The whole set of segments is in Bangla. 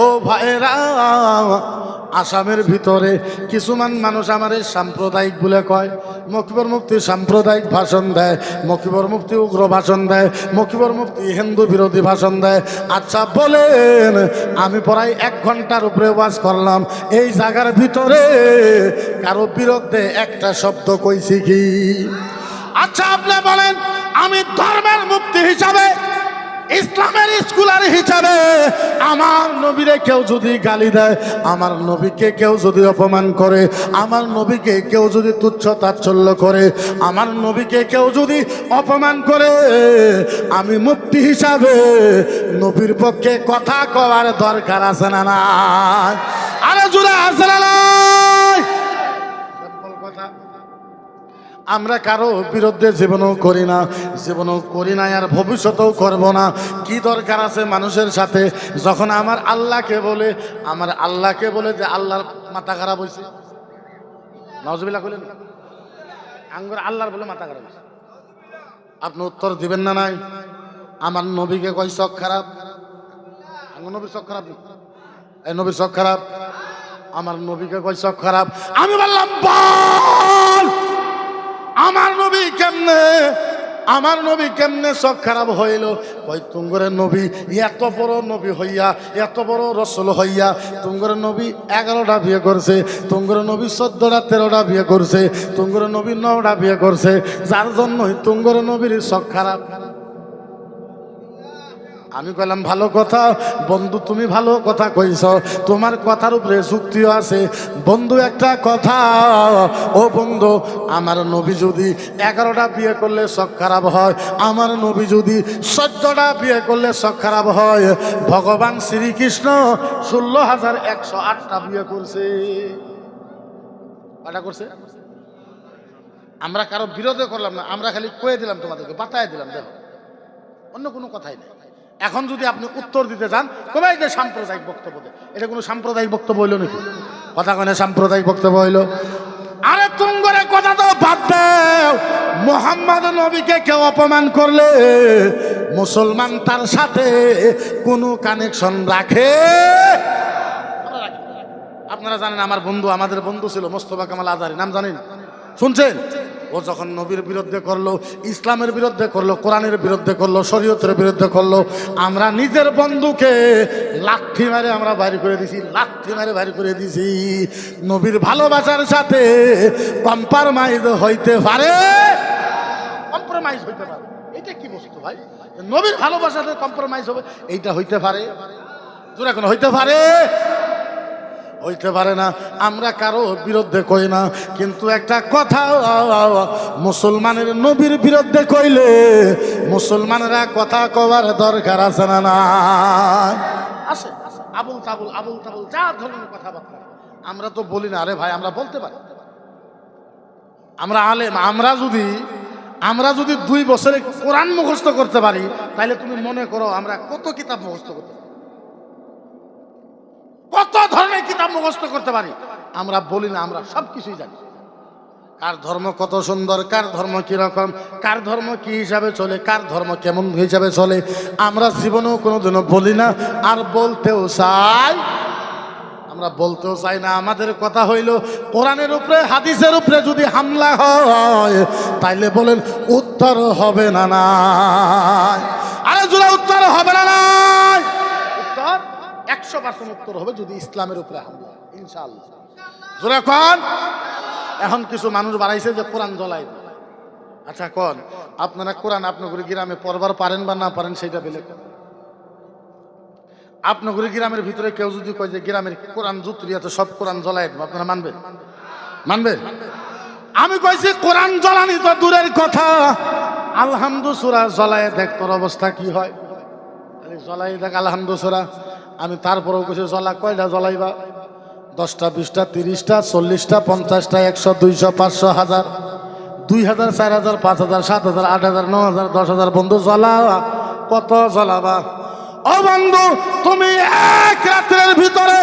ও ভাইরা, আসামের ভিতরে কিছুমান মানুষ আমার সাম্প্রদায়িক বলে কয়। মকিবর মুফতি সাম্প্রদায়িক ভাষণ দেয়, মকিবর মুফতি উগ্র ভাষণ দেয়, মকিবর মুফতি হিন্দু বিরোধী ভাষণ দেয়। আচ্ছা বলেন, আমি প্রায় 1 ঘন্টার উপরে ওয়াজ করলাম, এই জায়গার ভিতরে কারো বিরুদ্ধে একটা শব্দ কইছি কি? আচ্ছা আপনি বলেন, আমি ধর্মের মুফতি হিসাবে, ইসলামের স্কলার হিসাবে আমার নবীরে কেউ যদি গালি দেয়, আমার নবীকে কেউ যদি অপমান করে, আমার নবীকে কেউ যদি তুচ্ছ তাচ্ছল্য করে, আমার নবীকে কেউ যদি অপমান করে, আমি মুফতি হিসাবে নবীর পক্ষে কথা কওয়ার দরকার আছে না না? আরে জুড়ে আছে না নাই? কথা আমরা কারো বিরুদ্ধে জীবনও করি না, জীবনও করি না, আর ভবিষ্যতেও করব না। কি দরকার আছে মানুষের সাথে? যখন আমার আল্লাহকে বলে যে আল্লাহর মাথা খারাপ হয়েছে, নাউজুবিল্লাহ কইলেন, আঙ্গুর আল্লাহর বলে মাথা খারাপ হয়েছে, আপনি উত্তর দিবেন না? নাই। আমার নবীকে কয় চোখ খারাপ, আঙ্গুর নবীর চোখ খারাপ, এই নবীর চোখ খারাপ, আমার নবীকে কয় চোখ খারাপ। আমি বললাম বল, আমার নবী কেমনে চোখ খারাপ হইল? ওই তুঙ্গরের নবী এত বড় নবী হইয়া, এত বড় রসুল হইয়া, তুঙ্গরের নবী 11টা বিয়ে করছে, তুঙ্গরের নবী 14টা 13টা বিয়ে করছে, তুঙ্গরের নবী 9টা বিয়ে করছে, যার জন্যই তুঙ্গরের নবীর চোখ খারাপ। আমি কইলাম ভালো কথা বন্ধু, তুমি ভালো কথা কইছ, তোমার কথার উপরে যুক্তিও আছে বন্ধু। একটা কথা, ও বন্ধু, আমার নবী যদি 11টা বিয়ে করলে চোখ খারাপ হয়, আমার নবী যদি 14টা বিয়ে করলে চোখ খারাপ হয়, ভগবান শ্রীকৃষ্ণ 16,108টা বিয়ে করছে। কটা করছে? আমরা কারো বিরোধে করলাম না, আমরা খালি কয়ে দিলাম, তোমাদেরকে বাতায় দিলাম, দেখো, অন্য কোনো কথাই নেই। এখন যদি আপনি উত্তর দিতে চান, তবে এই যে সাম্প্রদায়িক বক্তব্য, এটা কোনো সাম্প্রদায়িক বক্তব্য হইল নাকি? কথা কনে সাম্প্রদায়িক বক্তব্য হইল? আরে তুঙ্গরে কথা তো বাদ দাও, মুহাম্মদ নবীকে কেউ অপমান করলে মুসলমান তার সাথে কোনো কানেকশন রাখে? আপনারা জানেন, আমার বন্ধু, আমাদের বন্ধু ছিল মোস্তফা কামাল আজারি, নাম জানেন? শুনছেন? ও যখন নবীর বিরুদ্ধে করলো, ইসলামের বিরুদ্ধে করলো, কোরআনের বিরুদ্ধে করলো, শরীয়তের বিরুদ্ধে করলো, আমরা নিজের বন্ধুকে লাথি মারে আমরা বাইরে করে দিছি, লাথি মারে বাইরে করে দিছি। নবীর ভালোবাসার সাথে কম্প্রোমাইজ হইতে পারে? কম্প্রোমাইজ হইতে পারে? এটা কি বস্তু ভাই? নবীর ভালোবাসার সাথে কম্প্রোমাইজ হবে, এইটা হইতে পারে? জোরে এখন হইতে পারে? হইতে পারে না। আমরা কারো বিরুদ্ধে কই না, কিন্তু একটা কথা, মুসলমানের নবীর বিরুদ্ধে কইলে মুসলমানেরা কথা কবার দরকার আছে না? না আছে? আবুল তাবুল যা ধরনের কথাবার্তা আমরা তো বলি না। আরে ভাই, আমরা বলতে পারি, আমরা আলেম। আমরা যদি 2 বছরে কোরআন মুখস্থ করতে পারি, তাহলে তুমি মনে করো আমরা কত কিতাব মুখস্থ করতে পারি, কত ধরনের কিতাব মুখস্থ করতে পারি। আমরা বলি না, আমরা সব কিছুই জানি। কার ধর্ম কত সুন্দর, কার ধর্ম কি রকম, কার ধর্ম কি হিসাবে চলে, কার ধর্ম কেমন হিসাবে চলে, আমরা জীবনেও কোনোদিনও বলি না, আর বলতেও চাই। আমরা বলতেও চাই না। আমাদের কথা হইল, কোরআনের উপরে হাদিসের উপরে যদি হামলা হয়, তাইলে বলেন উত্তর হবে না? নাই? আরে জোরে উত্তর হবে না? নাই? উত্তর 100% উত্তর হবে যদি ইসলামের উপরে হামলা, ইনশাআল্লাহ। জোরে কোন? এখন কিছু মানুষ বাড়াইছে যে কোরআন জ্বলাই। আচ্ছা কোন, আপনারা কোরআন আপনাদের গ্রামে পড়বার পারেন বা না পারেন সেটা বেলে। আপনাদের গ্রামের ভিতরে কেউ যদি কয় যে গ্রামের কোরআন জুতরিয়া তো সব কোরআন জ্বলাই, আপনারা মানবেন? আমি কইছি কোরআন জ্বলানি তো দূরের কথা, আলহামদু সূরা জ্বলাই দেখ তোর অবস্থা কি হয়। জ্বলাই দেখ আলহামদু সূরা। আমি তারপরেও কইছি জ্বলা কয়টা জ্বলাইবা? 10টা 20টা 30টা 40টা 50টা 100 200 500 1000 2000 4000 5000 7000 8000 9000 10000 বন্ধু জ্বলা কত জ্বলাবা? ও বন্ধু, তুমি এক রাতের ভিতরে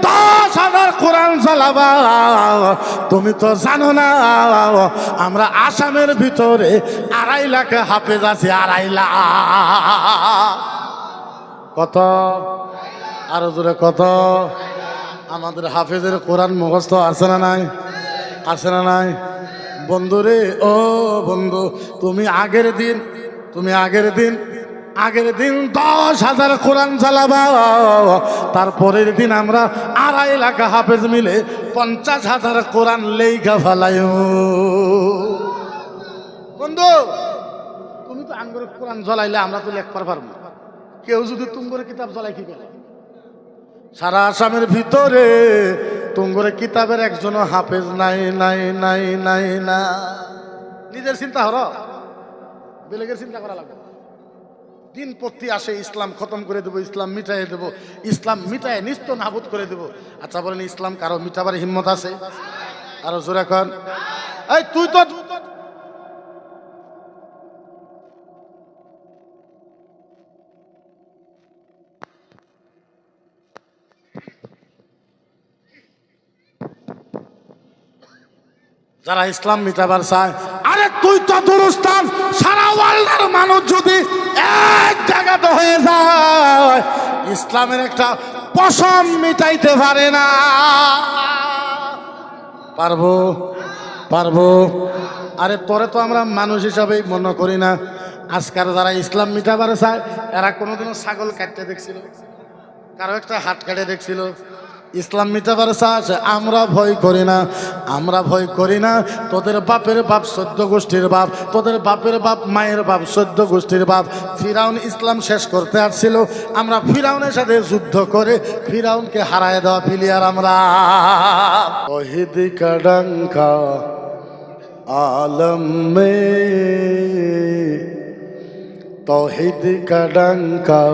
10,000 কোরআন জ্বলাবা? তুমি তো জানো না আমরা আসামের ভিতরে 2.5 লাখ হাফেজ আছে। 2.5 লাখ কত? আরো জোরে কত? আমাদের হাফেজের কোরআন মুখস্থ আছে না নাই? আছে না নাই? বন্ধুরে, ও বন্ধু, তুমি আগের দিন 10,000 কোরআন চালাবা, তারপরের দিন আমরা 2.5 লাখ হাফেজ মিলে 50,000 কোরআন লেখা ফেলাই। বন্ধু, তুমি তো আঙ্গুরের কোরআন জ্বলাইলে আমরা তো লেখবার পারবো। কেউ যদি তুঙ্গরে কিতাব জ্বলাই কি করে? সারা আসামের ভিতরে তুঙ্গরে কিতাবের একজনও হাফেজ নাই নাই নাই নাই না। নিজের চিন্তা হর, বেলেগের চিন্তা করা লাগবে। দিন প্রতি আসে ইসলাম খতম করে দেবো, ইসলাম মিটাই দেবো, ইসলাম মিটায় নিস্ত নাবুদ করে দেবো। আচ্ছা বলেন, ইসলাম কারো মিটাবার হিম্মত আছে? আরো জোরে কর। এই তুই তো যারা ইসলাম মিটাবার চায়, আরে তুই তো দুরুস্তান, সারা ওয়ার্ল্ডের মানুষ যদি এক জায়গাতে হয়ে যায়, ইসলামের একটা পশম মিটাইতে পারে না। পারবো? আরে তোরে তো আমরা মানুষ হিসাবেই মনে করি না। আজকাল যারা ইসলাম মিটাবার চায়, এরা কোনোদিনও ছাগল কাটতে দেখছিল? কারো একটা হাত কেটে দেখছিল? ইসলাম মিটাবার চাষে আমরা ভয় করি না। তোদের বাপের বাপ 14 গোষ্ঠীর বাপ, তোদের বাপের বাপ মায়ের বাপ 14 গোষ্ঠীর বাপ। ফিরাউন ইসলাম শেষ করতে আসছিল, আমরা ফিরাউনের সাথে যুদ্ধ করে ফিরাউনকে হারায় দেওয়া প্লেয়ার আমরা। তৌহিদ কা ডঙ্কা आलम में, तौहीद का डंका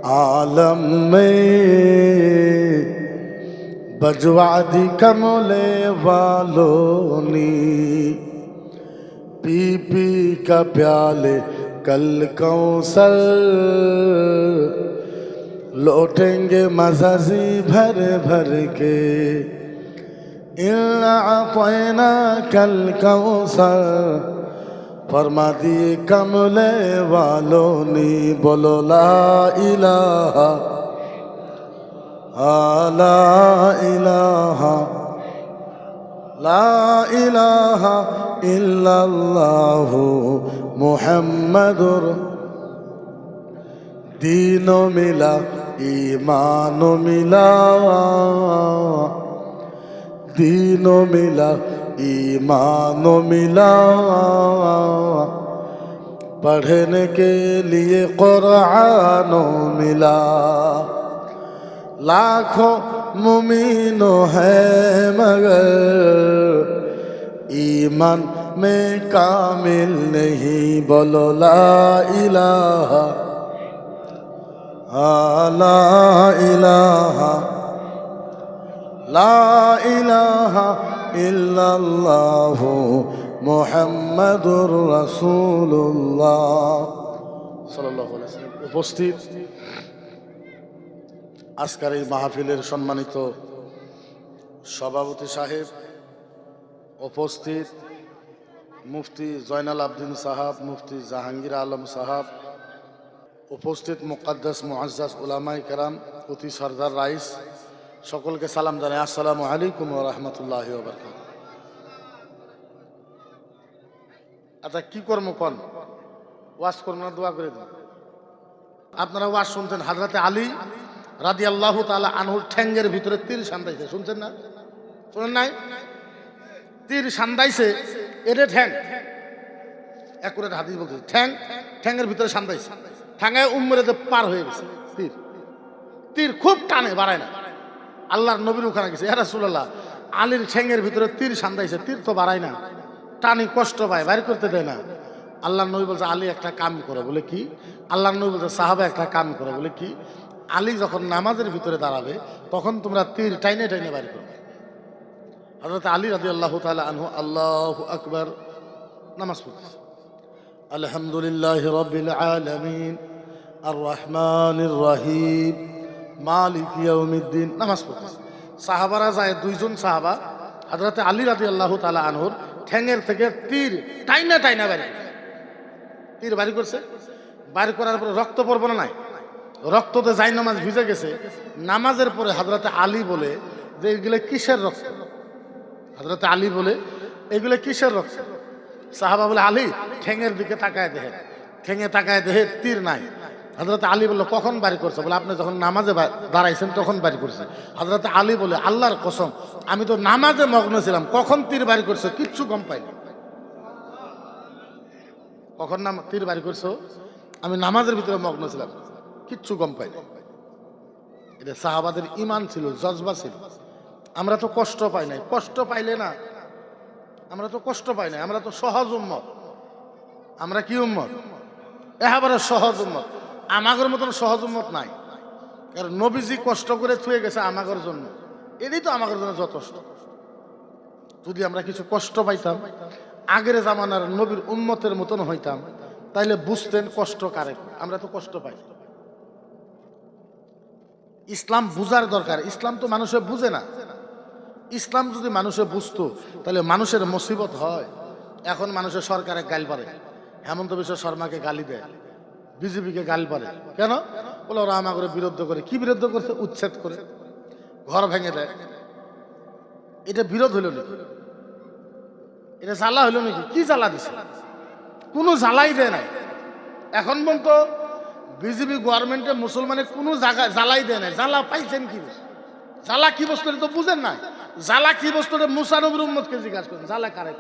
आलम में, बजवा दी कमले वालों ने, पी पी का प्याले कल कौसर, लौटेंगे मज़ाजी भर भर के, इन्ना अतैना कल कौसर, फरमा दिए कमले वालों ने। बोलो ला इलाहा ला इलाहा ला इलाहा इल्लल्लाहु मुहम्मदुर। दीनो मिला ईमानो मिला, दीनो मिला ईमानो मिला, पढ़ने के लिए कुरानो मिला। लाखों मुमीनो है मगर ईमान में कामिल नहीं। बोलो ला इलाहा ला इलाहा ला इलाहा इल्लल्लाहु मुहम्मदुर রাসূলুল্লাহ সাল্লাল্লাহু আলাইহি ওয়াসাল্লাম। উপস্থিত আজকের এই মাহফিলের সম্মানিত সভাপতি সাহেব, উপস্থিত মুফতি জয়নাল আবদিন সাহাব, মুফতি জাহাঙ্গীর আলম সাহাব, উপস্থিত মুকাদ্দাস মুআজ্জাজ উলামায়ে কেরাম, অতি সরদার রাইস, সকলকে সালাম জানাই। আসসালামু আলাইকুম ওয়া রাহমাতুল্লাহি ওয়া বারাকাতুহু। আচ্ছা কি কর্ম কোন? ওয়াজ করব না, দোয়া করে দিন। আপনারা ওয়াজ শুনতেন, হযরতে আলী রাদিয়াল্লাহু তাআলা আনহুর ঠ্যাঙ্গের ভিতরে তীর সান্দাইছে, শুনছেন না? শুনেন নাই? তীর সান্দাইছে, এটা ঠ্যাং একুরেট হাদিস বলতে, ঠ্যাঙ্গের ভিতরে সান্দাইছে, ঠ্যাঙ্গায় উম্মরে পার হয়ে গেছে। তীর খুব টানে, বাড়ায় না। আল্লাহর নবীর ওখানে গেছে, ইয়া রাসূলুল্লাহ, আলীর ঠ্যাঙ্গের ভিতরে তীর সান্দাইছে, তীর তো বাড়ায় না, টানি কষ্ট পায়, বাইর করতে দেয় না। আল্লাহর নবী বলছে আলী একটা কাম করে, বলে কি? আল্লাহর নবী বলছে সাহাবা একটা কাম করে, বলে কি? আলী যখন নামাজের ভিতরে দাঁড়াবে তখন তোমরা তীর টাইনে টাইনে বাইর করবে। হযরত আলী রাদিয়াল্লাহু তাআলা আনহু আল্লাহু আকবার নামাজ পড়তেছে। আলহামদুলিল্লাহি রাব্বিল আলামিন আর রহমানির রহিম মালিক ইয়াউমিদ্দিন, নামাজ পড়তেছে। সাহাবারা যায়, দুইজন সাহাবা হযরত আলী রাদিয়াল্লাহু তাআলা আনহুর ঠ্যাঙের থেকে তীর টাইনা টাইনা বাইর, তীর বাইর করছে। বাইর করার পরে রক্ত পড়বো না, নাই রক্ততে যাই নামাজ ভিজে গেছে, নামাজের পরে হযরতে আলী বলে যে এগুলো কিসের রক্ত? হযরতে আলী বলে এগুলো কিসের রক্ত? সাহাবা বলে আলী ঠেঙের দিকে তাকায় দেখে, ঠেঙে তাকায় দেখে তীর নাই। হযরতে আলী বলল কখন বাড়ি করছে? বলে আপনি যখন নামাজে দাঁড়াইছেন তখন বাড়ি করছে। হযরতে আলী বলে আল্লাহর কসম আমি তো নামাজে মগ্ন ছিলাম, কখন তীর বাড়ি করছে কিচ্ছু গম পাইনি। কখন তীর বাড়ি করছো? আমি নামাজের ভিতরে মগ্ন ছিলাম, কিচ্ছু গম পাইনি। এটা সাহাবাদের ঈমান ছিল, জজবা ছিল। আমরা তো কষ্ট পাই নাই, কষ্ট পাইলে না, আমরা তো কষ্ট পাই নাই, আমরা তো সহজ উম্মত। আমরা কি উম্মত? একেবারে সহজ উম্মত। আমাদের মতন সহজ উম্মত নাই, কারণ নবীজি কষ্ট করে থুয়ে গেছে আমাদের জন্য, এটাই তো আমাদের জন্য যথেষ্ট। যদি আমরা কিছু কষ্ট পাইতাম, আগের জামানার নবীর উম্মতের মতন হইতাম, তাইলে বুঝতেন কষ্ট কারে। আমরা তো কষ্ট পাই। ইসলাম বুঝার দরকার। ইসলাম তো মানুষে বুঝে না। ইসলাম যদি মানুষে বুঝতো তাহলে মানুষের মুসিবত হয়। এখন মানুষের সরকারে গাল পারে, হেমন্ত বিশ্ব শর্মাকে গালি দেয়, বিজেপিকে গাল পারে। কেন? বলে ওরা আমাকে বিরুদ্ধ করে। কি বিরুদ্ধ করছে? উচ্ছেদ করে, ঘর ভেঙে দেয়। এটা বিরোধ হইল নাকি? এটা জ্বালা হইল নাকি? কি জ্বালা দিছে? কোনো জ্বালাই দেয় নাই এখন পর্যন্ত। বিজেপি গভর্নমেন্টে মুসলমানের কোনো জায়গা জ্বালাই দেয় নাই। জ্বালা পাইছেন কি? জ্বালা কি বস্তু তো বুঝেন না। জ্বালা কি বস্তু? মুসা নবীর উম্মতকে জিজ্ঞাসা করেন জ্বালা কারে।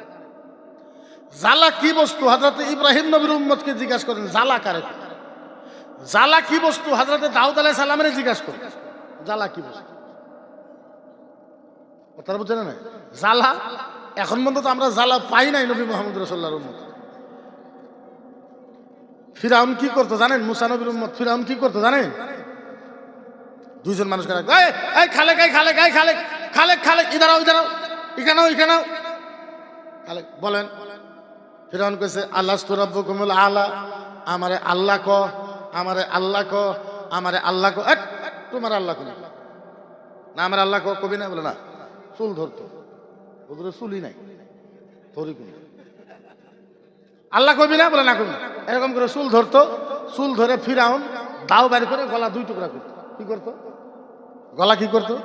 জ্বালা কি বস্তু? হযরত ইব্রাহিম নবীর উম্মতকে জিজ্ঞাসা করেন জ্বালা কারে। জ্বালা কি বস্তু? হযরত দাউদ আলাইহিস সালামের জিজ্ঞাসা করেন জ্বালা কি বস্তু। কথা বুঝছেন না? জ্বালা এখন পর্যন্ত আমরা জ্বালা পাই নাই নবী মুহাম্মদ রাসূলুল্লাহর উম্মত। ফিরাউন কি করতো জানেন? মুসা নবীর উম্মত ফিরাউন কি করতো জানেন? দুইজন মানুষকে খালেক খালেক খালেক খালেক খালেক ইদারাও ইদারাও এখানেও এখানেও খালেক বলেন। ফিরাউন কইছে আল্লাহু রাব্বুকুমুল আলা, আমারে আল্লাহ ক, আমারে আল্লাহ ক, আমারে আল্লাহ ক। তোমার আল্লাহ কোন না? আমার আল্লাহ ক কবি না? বলে না, চুল ধরতো। ওদের চুলই নাই, ধরি কোন আল্লাহ কবি না? বলে না কবি। এরকম করে চুল ধরতো। চুল ধরে ফিরাউন দাও বাড়ি করে গলা দুই টুকরা করতো। কি করতো? গলা কি করতো?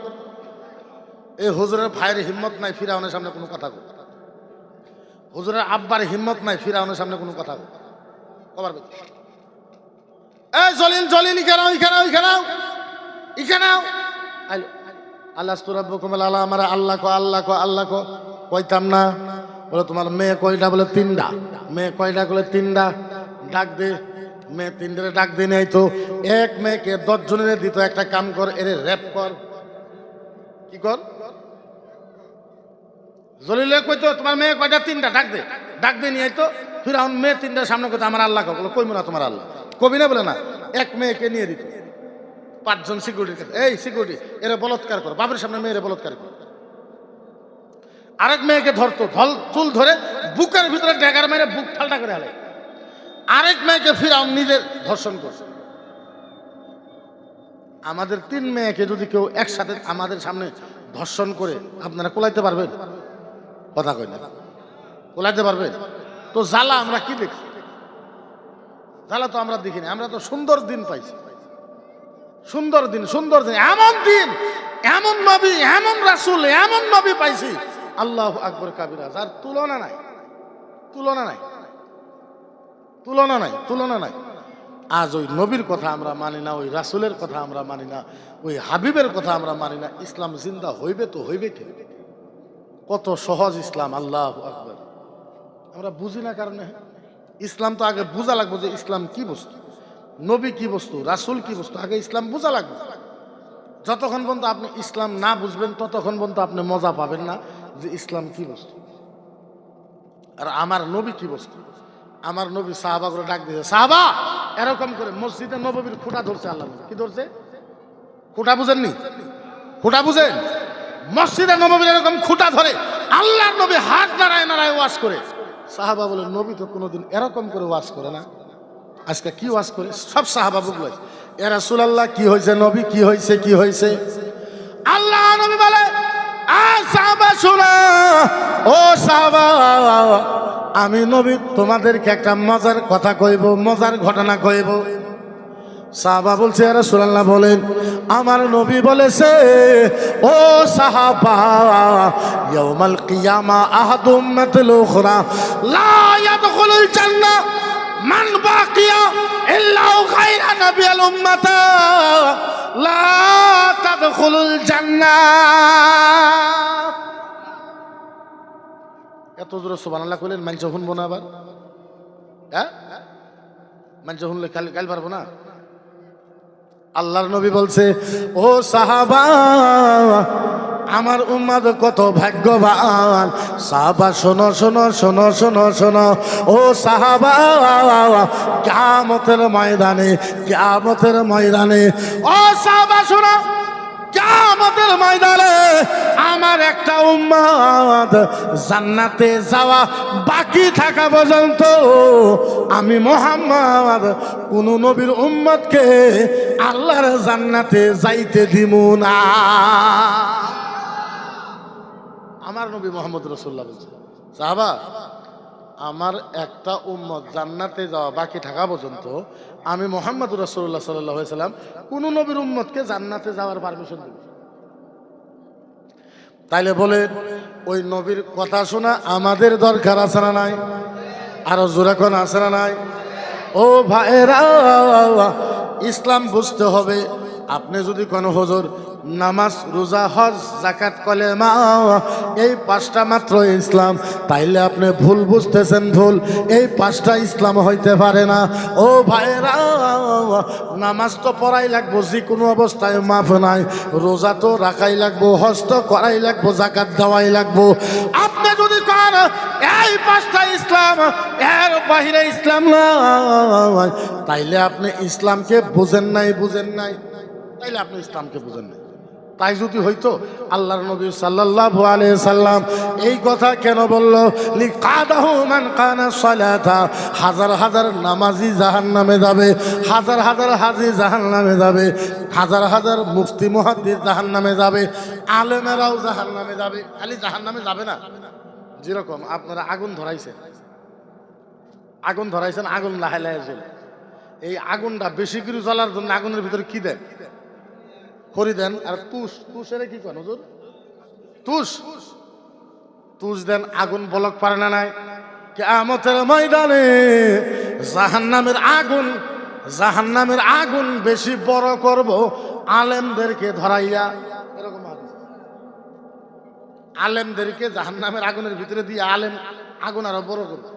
এই হুজুরের ভাইয়ের হিম্মত নাই ফিরাউনের সামনে কোনো কথা কর। হুজুরের আব্বার হিম্মত নাই ফিরাউনের সামনে কোনো কথা কর। কবার এই জলিল জলিল ইখানাও ইখানাও ইখানাও ইখানাও আল্লাহু রাব্বুকুমুল আলা, আমারে আল্লাহ কো আল্লাহ কো আল্লাহ কো। কইতাম না। বলে তোমার মেয়ে কয়টা? বলে তিনটা। মেয়ে কয়টা? বলে তিনটা। ডাক দে। মেয়ে তিনটারে ডাক দিয়ে নেই তো এক মেয়েকে 10 জনের দিত। একটা কাম কর, এরে র্যাপ কর। কি কর? জলিলে কইতো তোমার মেয়ে কয়টা? তিনটা। ডাক দে। ডাক দিয়ে নিয়ে তো ফিরাউন মেয়ে তিনটার সামনে কইতো আমার আল্লাহ কো। বলে কইবো না তোমার আল্লাহ। কবি না? বলে না। এক মেয়েকে নিয়ে দিত 5 জন সিকিউরিটির কাছে। এই সিকিউরিটি, এরা বলৎকার কর, বাবার সামনে মেয়েরে বলৎকার কর। আরেক মেয়েকে ধরতো, চুল ধরে বুকের ভিতরে ড্যাগার মেরে বুক ঠাল্টা করে হালে। আরেক মেয়েকে ফিরাউন নিজের ধর্ষণ করছে। আমাদের 3 মেয়েকে যদি কেউ একসাথে আমাদের সামনে ধর্ষণ করে আপনারা কোলাইতে পারবেন? কথা কই না, কোলাইতে পারবেন? তো জ্বালা আমরা কি দেখি? জ্বালা তো আমরা দেখিনি। আমরা তো সুন্দর দিন পাইছি, সুন্দর দিন, সুন্দর দিন, এমন দিন, এমন নবী, এমন রাসূল, এমন নবী পাইছি। আল্লাহু আকবার কাবীরা, যার তুলনা নাই, তুলনা নাই, তুলনা নাই, তুলনা নাই। আজ ওই নবীর কথা আমরা মানি না, ওই রাসূলের কথা আমরা মানি না, ওই হাবিবের কথা আমরা মানি না। ইসলাম জিন্দা হইবে তো হইবে ঠিক। কত সহজ ইসলাম, আল্লাহু আকবার। আমরা বুঝি না কারণে। ইসলাম তো আগে বোঝা লাগবে যে ইসলাম কি বস্তু, নবী কি বস্তু, রাসূল কি বস্তু। আগে ইসলাম বোঝা লাগবে। যতক্ষণ পর্যন্ত আপনি ইসলাম না বুঝবেন ততক্ষণ পর্যন্ত আপনি মজা পাবেন না যে ইসলাম কি বস্তু আর আমার নবী কি বস্তু। আমার নবী সাহাবা করে ডাক দিয়েছে, সাহাবা এরকম করে মসজিদে নববীর খুঁটা ধরছে। আল্লাহ কি ধরছে? খুঁটা বুঝেননি? খুঁটা বুঝেন? মসজিদে নববীর এরকম খুঁটা ধরে আল্লাহর নবী হাত নাড়ায় নাড়ায় ওয়াজ করে। সাহাবা বলে নবী তো কোনোদিন এরকম করে ওয়াজ করে না, আজকে কি ওয়াজ করে? সব সাহাবা বলে ইয়া রাসূলুল্লাহ কি হয়েছে? নবী কি হয়েছে? কি হয়েছে? আল্লাহ নবী বলে সাহাবা শোনো, ও সাহাবা, আমি নবী তোমাদেরকে একটা মজার কথা কইব, মজার ঘটনা কইব। সাহাবা বলছে ইয়া রাসূলুল্লাহ বলেন। আমার নবী বলেছে, ও সাহাবা, ইয়াউমাল কিয়ামা আহাদু উম্মাতিল উখরা লা ইয়াদখুলুল জান্নাহ মান বাকিয়া ইল্লা গায়রা নাবিয়াল উম্মাতা লা তাদখুলুল জান্নাহ। এত জোরে সুবহানাল্লাহ কইলেন, মানুষ শুনবো না আবার? হ্যাঁ, মানুষ শুনলে কাল পারবো না। আল্লাহর নবী বলছে, ও সাহাবা, আমার উম্মত কত ভাগ্যবান। সাহাবা শোনো শোনো শোনো শোনো শোনো, ও সাহাবা, কিয়ামতের ময়দানে, কিয়ামতের ময়দানে, ও সাহাবা শোনো, কিয়ামতের ময়দানে আমার একটা উম্মত জান্নাতে যাওয়া বাকি থাকা পর্যন্ত আমি মুহাম্মদ কোন নবীর উম্মতকে আল্লাহর জান্নাতে যাইতে দিব না। আমার নবী মুহাম্মদ রাসূলুল্লাহ বলছেন, সাহাবা, আমার একটা উম্মত জান্নাতে যাওয়া বাকি থাকা পর্যন্ত আমি মুহাম্মদ রাসূলুল্লাহ সাল্লাল্লাহু আলাইহি সাল্লাম কোন নবীর উম্মতকে জান্নাতে যাওয়ার পারমিশন দেব। তাইলে বলে ওই নবীর কথা শোনা আমাদের দরকার আছে না নাই? আরো জোরে কোন আছে না নাই? ও ভাইরা, ইসলাম বুঝতে হবে। আপনি যদি কোনো হুজুর নামাজ, রোজা, হজ, যাকাত, কলেমা এই পাঁচটা মাত্র ইসলাম, তাইলে আপনি ভুল বুঝতেছেন, ভুল। এই পাঁচটা ইসলাম হইতে পারে না। ও ভাইরা, নামাজ তো পড়াই লাগবো, যে কোনো অবস্থায় মাফ নাই। রোজা তো রাখাই লাগবো, হজ তো করাই লাগবো, যাকাত দেওয়াই লাগবো। আপনি যদি করেন এই পাঁচটা ইসলাম, এর বাহিরে ইসলাম নয়, তাইলে আপনি ইসলামকে বুঝেন নাই, বুঝেন নাই, তাইলে আপনি ইসলামকে বুঝেন নাই। তাই যদি হইতো আল্লাহর নবী সাল্লাল্লাহু আলাইহি সাল্লাম এই কথা কেন বলল? লিকাদাহু মান কানা সালাতা, হাজার হাজার নামাজি জাহান্নামে যাবে, হাজার হাজার হাজি জাহান্নামে যাবে, হাজার হাজার মুফতি মুহাদ্দিস জাহান্নামে যাবে, আলেমেরাও জাহান্নামে যাবে। খালি জাহান্নামে যাবে না, যেরকম আপনারা আগুন ধরাইছেন, আগুন ধরাইছেন, আগুন লাহে লাহে জ্বলে, এই আগুনটা বেশি করে জ্বলার জন্য আগুনের ভিতরে কি দেন? খড়ি দেন। আর তুষ, তুষের কি করেন হুজুর? তুষ, তুষ দেন, আগুন বলক পারে না নাই? কিয়ামতের ময়দানে জাহান্নামের আগুন, জাহান্নামের আগুন বেশি বড় করব আলেমদেরকে ধরাইয়া। এরকম আলেমদেরকে জাহান্নামের আগুনের ভিতরে দিয়ে আলেম আগুন আরো বড় করবে।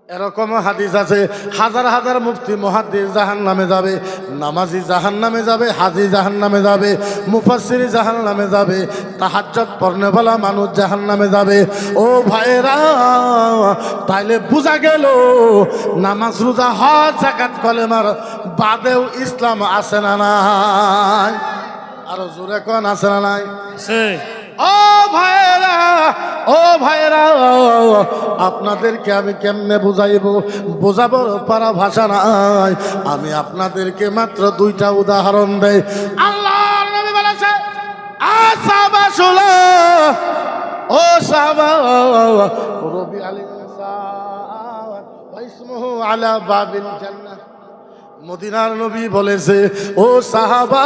এরকম হাদিস আছে, হাজার হাজার মুফতি মুহাদ্দিস জাহান্নামে যাবে, নামাজি জাহান্নামে যাবে, হাজি জাহান্নামে যাবে, মুফাসসির জাহান্নামে যাবে, তাহাজ্জুদ পড়নেওয়ালা মানুষ জাহান্নামে যাবে। ও ভাইরা, তাইলে বোঝা গেল নামাজ, রোজা, হজ, যাকাত, কলেমার বাদেও ইসলাম আছে না নাই? আরো জোরে কোন আছে না নাই? ও ভাইরা, ও ভাইরা, আপনাদেরকে আমি কেমনে বুঝাইব? বোঝাবো পারা ভাষা নাই। আমি আপনাদেরকে মাত্র দুইটা উদাহরণ দেই। আল্লাহর নবী বলেছে, সাহাবা শুনো, ও সাহাবা, রবি আল-ইনসান ওয়া ইসমুহু আলা বাবিল জান্নাহ। মদিনার নবী বলেছে, ও সাহাবা,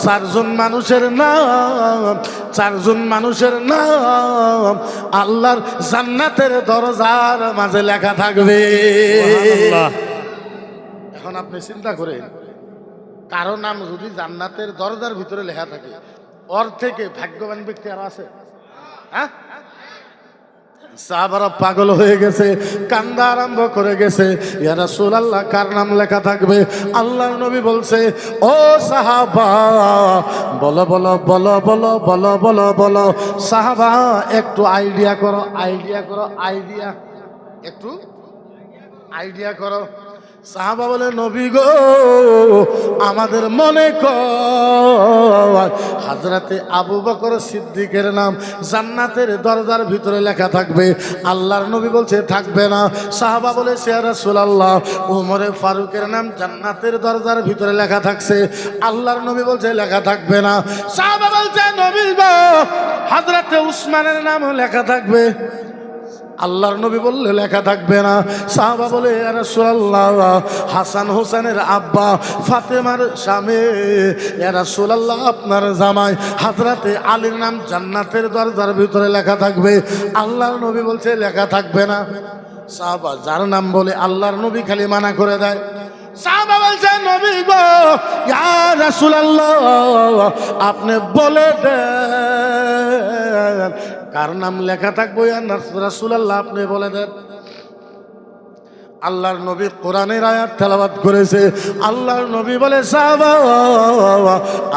চারজন মানুষের নাম, চারজন মানুষের নাম আল্লাহর জান্নাতের দরজার মাঝে লেখা থাকবে। এখন আপনি চিন্তা করেন, কারো নাম যদি জান্নাতের দরজার ভিতরে লেখা থাকে, ওর থেকে ভাগ্যবান ব্যক্তি আর আছে? হ্যাঁ, সাহাবারা পাগল হয়ে গেছে, কান্দা আরম্ভ করে গেছে, ইয়া রাসূলুল্লাহ কার নাম লেখা থাকবে? আল্লাহর নবী বলছে, ও সাহাবা, বলো বলো বলো বলো বলো বলো বলো। সাহাবা একটু আইডিয়া করো, আইডিয়া করো, আইডিয়া, একটু আইডিয়া করো। সাহাবা বলে, নবী গো, আমাদের মনে কর হযরতে আবু বকর সিদ্দিকের নাম জান্নাতের দরজার ভিতরে লেখা থাকবে। আল্লাহর নবী বলছে থাকবে না। সাহাবা বলে, ইয়া রাসূলুল্লাহ, ওমরে ফারুকের নাম জান্নাতের দরজার ভিতরে লেখা থাকছে। আল্লাহর নবী বলছে লেখা থাকবে না। সাহাবা বলছে, নবী গো, হযরতে উসমানের নাম লেখা থাকবে। আল্লাহর নবী বললে লেখা থাকবে না। সাহাবা বলে ইয়া রাসূলুল্লাহ, হাসান হোসেনের আব্বা ফাতেমার স্বামী, ইয়া রাসূলুল্লাহ আপনার জামাই হযরতে আলীর নাম জান্নাতের দরজার ভিতরে লেখা থাকবে। আল্লাহর নবী বলছে লেখা থাকবে না। সাহাবা যার নাম বলে আল্লাহর নবী খালি মানা করে দেয়। সাহাবা বলছে নবী গো, ইয়া রাসূলুল্লাহ আপনি বলে দেন কার নাম লেখা থাকবে। ইয়া রাসূলুল্লাহ আপনি বলে দেন। আল্লাহর নবী কোরআনের আয়াত তেলাওয়াত করেছে। আল্লাহর নবী বলে সাহাবা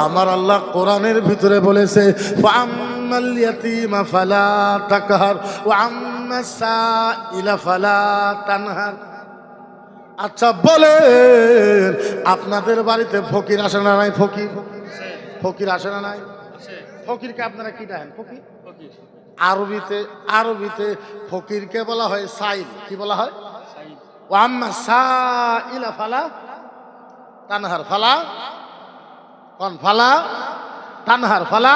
আমার আল্লাহ কোরআনের ভিতরে বলেছে ফাআম্মাল ইয়াতীমা ফালা তাকহার ওয়া আম্মাস সাইলা ফালা তানহার। আচ্ছা বলেন আপনাদের বাড়িতে ফকির আসে না নাই? ফকির ফকির আসে না নাই? ফকিরকে আপনারা কি ডাকেন? ফকির আরবিতে ফকিরকে বলা হয় সাইল। কি বলা হয়? ওয়া আম্মা সাইলা ফালা তানহার। ফালা কোন? ফালা তানহার। ফালা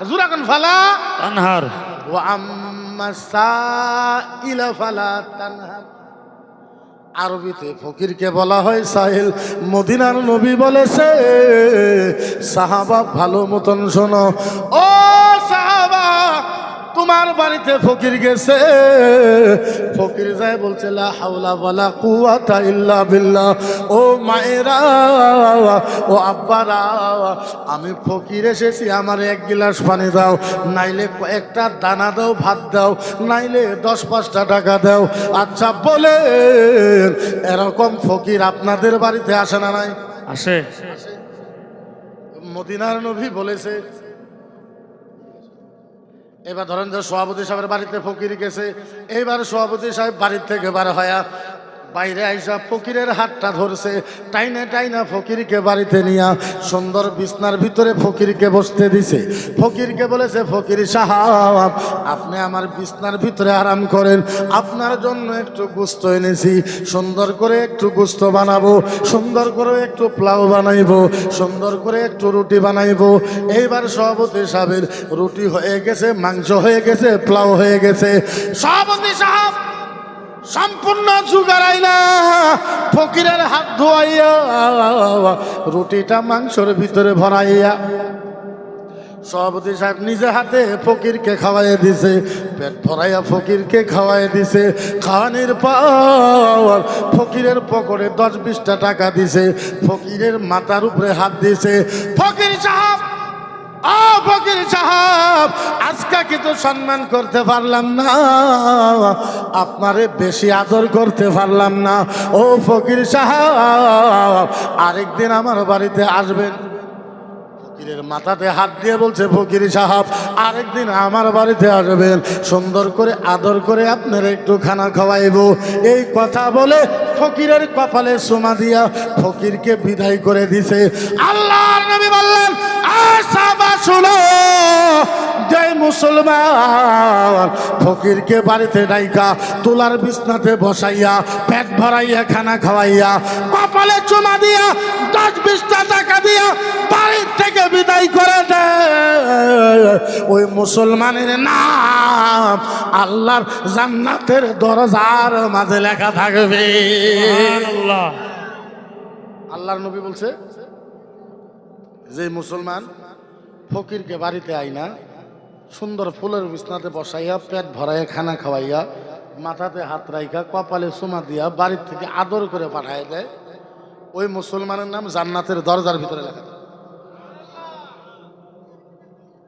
জুরা কোন? ফালা তানহার। ওয়া আম্মা সাইলা ফালা তানহার। আরবিতে ফকিরকে বলা হয় সাহিল। মদিনার নবী বলেছে সাহাবা ভালো মতন শোনো, ও সাহাবা তোমার বাড়িতে ফকির গেছে। ফকির যায় বলছে লা হাওলা ওয়ালা কুওয়াতা ইল্লা বিল্লাহ। ও মায়েরা, ও আব্বারা, আমি ফকির এসেছি, আমার এক গিলাস পানি দাও, নাইলে একটা দানা দাও, ভাত দাও, নাইলে 10-5টা টাকা দাও। আচ্ছা বলেন এরকম ফকির আপনাদের বাড়িতে আসে না নাই? আসে। মদিনার নবী বলেছে। এবার ধরেন যে সভাপতি সাহেবের বাড়িতে ফকির গেছে, এইবার সভাপতি সাহেব বাড়ির থেকে বার হয়া বাইরে আইসা ফকিরের হাতটা ধরছে, টাইনা টাইনা ফকিরকে বাড়িতে নিয়া সুন্দর বিছনার ভিতরে ফকিরকে বসতে দিছে। ফকিরকে বলেছে ফকির সাহেব আপনি আমার বিছনার ভিতরে আরাম করেন, আপনার জন্য একটু গোস্ত এনেছি, সুন্দর করে একটু গোস্ত বানাবো, সুন্দর করে একটু পোলাও বানাইবো, সুন্দর করে একটু রুটি বানাইবো। এইবার সভাপতি সাহেবের রুটি হয়ে গেছে, মাংস হয়ে গেছে, পোলাও হয়ে গেছে। সভাপতি সাহেব সম্পূর্ণ জুগারাইলা ফকিরের হাত ধোয়াইয়া রুটিটা মাংসের ভিতরে ভরাইয়া সভাপতি সাহেব নিজে হাতে ফকিরকে খাওয়াইয়া দিছে, পেট ভরাইয়া ফকিরকে খাওয়াইয়া দিছে। খাওয়ানোর পর ফকিরের পকেটে 10-20টা টাকা দিছে, ফকিরের মাথার উপরে হাত দিছে। ফকির সাহেব, ও ফকির সাহেব আজকে কিন্তু সম্মান করতে পারলাম না, আপনারে বেশি আদর করতে পারলাম না। ও ফকির সাহেব আরেকদিন আমার বাড়িতে আসবেন। ফকিরের মাথাতে হাত দিয়ে বলছে ফকির সাহেব আরেকদিন আমার বাড়িতে আসবেন, সুন্দর করে আদর করে আপনার একটু খানা খাওয়াইবো। এই কথা বলে ফকিরের কপালে চুমা দিয়া ফকিরকে বিদায় করে দিছে। আল্লাহর নবী বললেন সাহাবা শুনো, যে মুসলমান ফকিরকে বাড়িতে ডাইকা তুলার বিছনাতে বসাইয়া পেট ভরাইয়া খানা খাওয়াইয়া কপালে চুমা দিয়া 10-20টা টাকা দিয়া বাড়ির থেকে বিদায় করে দেয়, ওই মুসলমানের নাম আল্লাহর জান্নাতের দরজার মাঝে লেখা থাকবে। আল্লাহর নবী বলছে যে মুসলমান ফকিরকে বাড়িতে আইনা সুন্দর ফুলের বিছনাতে বসাইয়া পেট ভরাইয়া খানা খাওয়াইয়া মাথাতে হাত রাইখা কপালে চুমা দিয়া বাড়ির থেকে আদর করে পাঠায় দেয়, ওই মুসলমানের নাম জান্নাতের দরজার ভিতরে লেখা।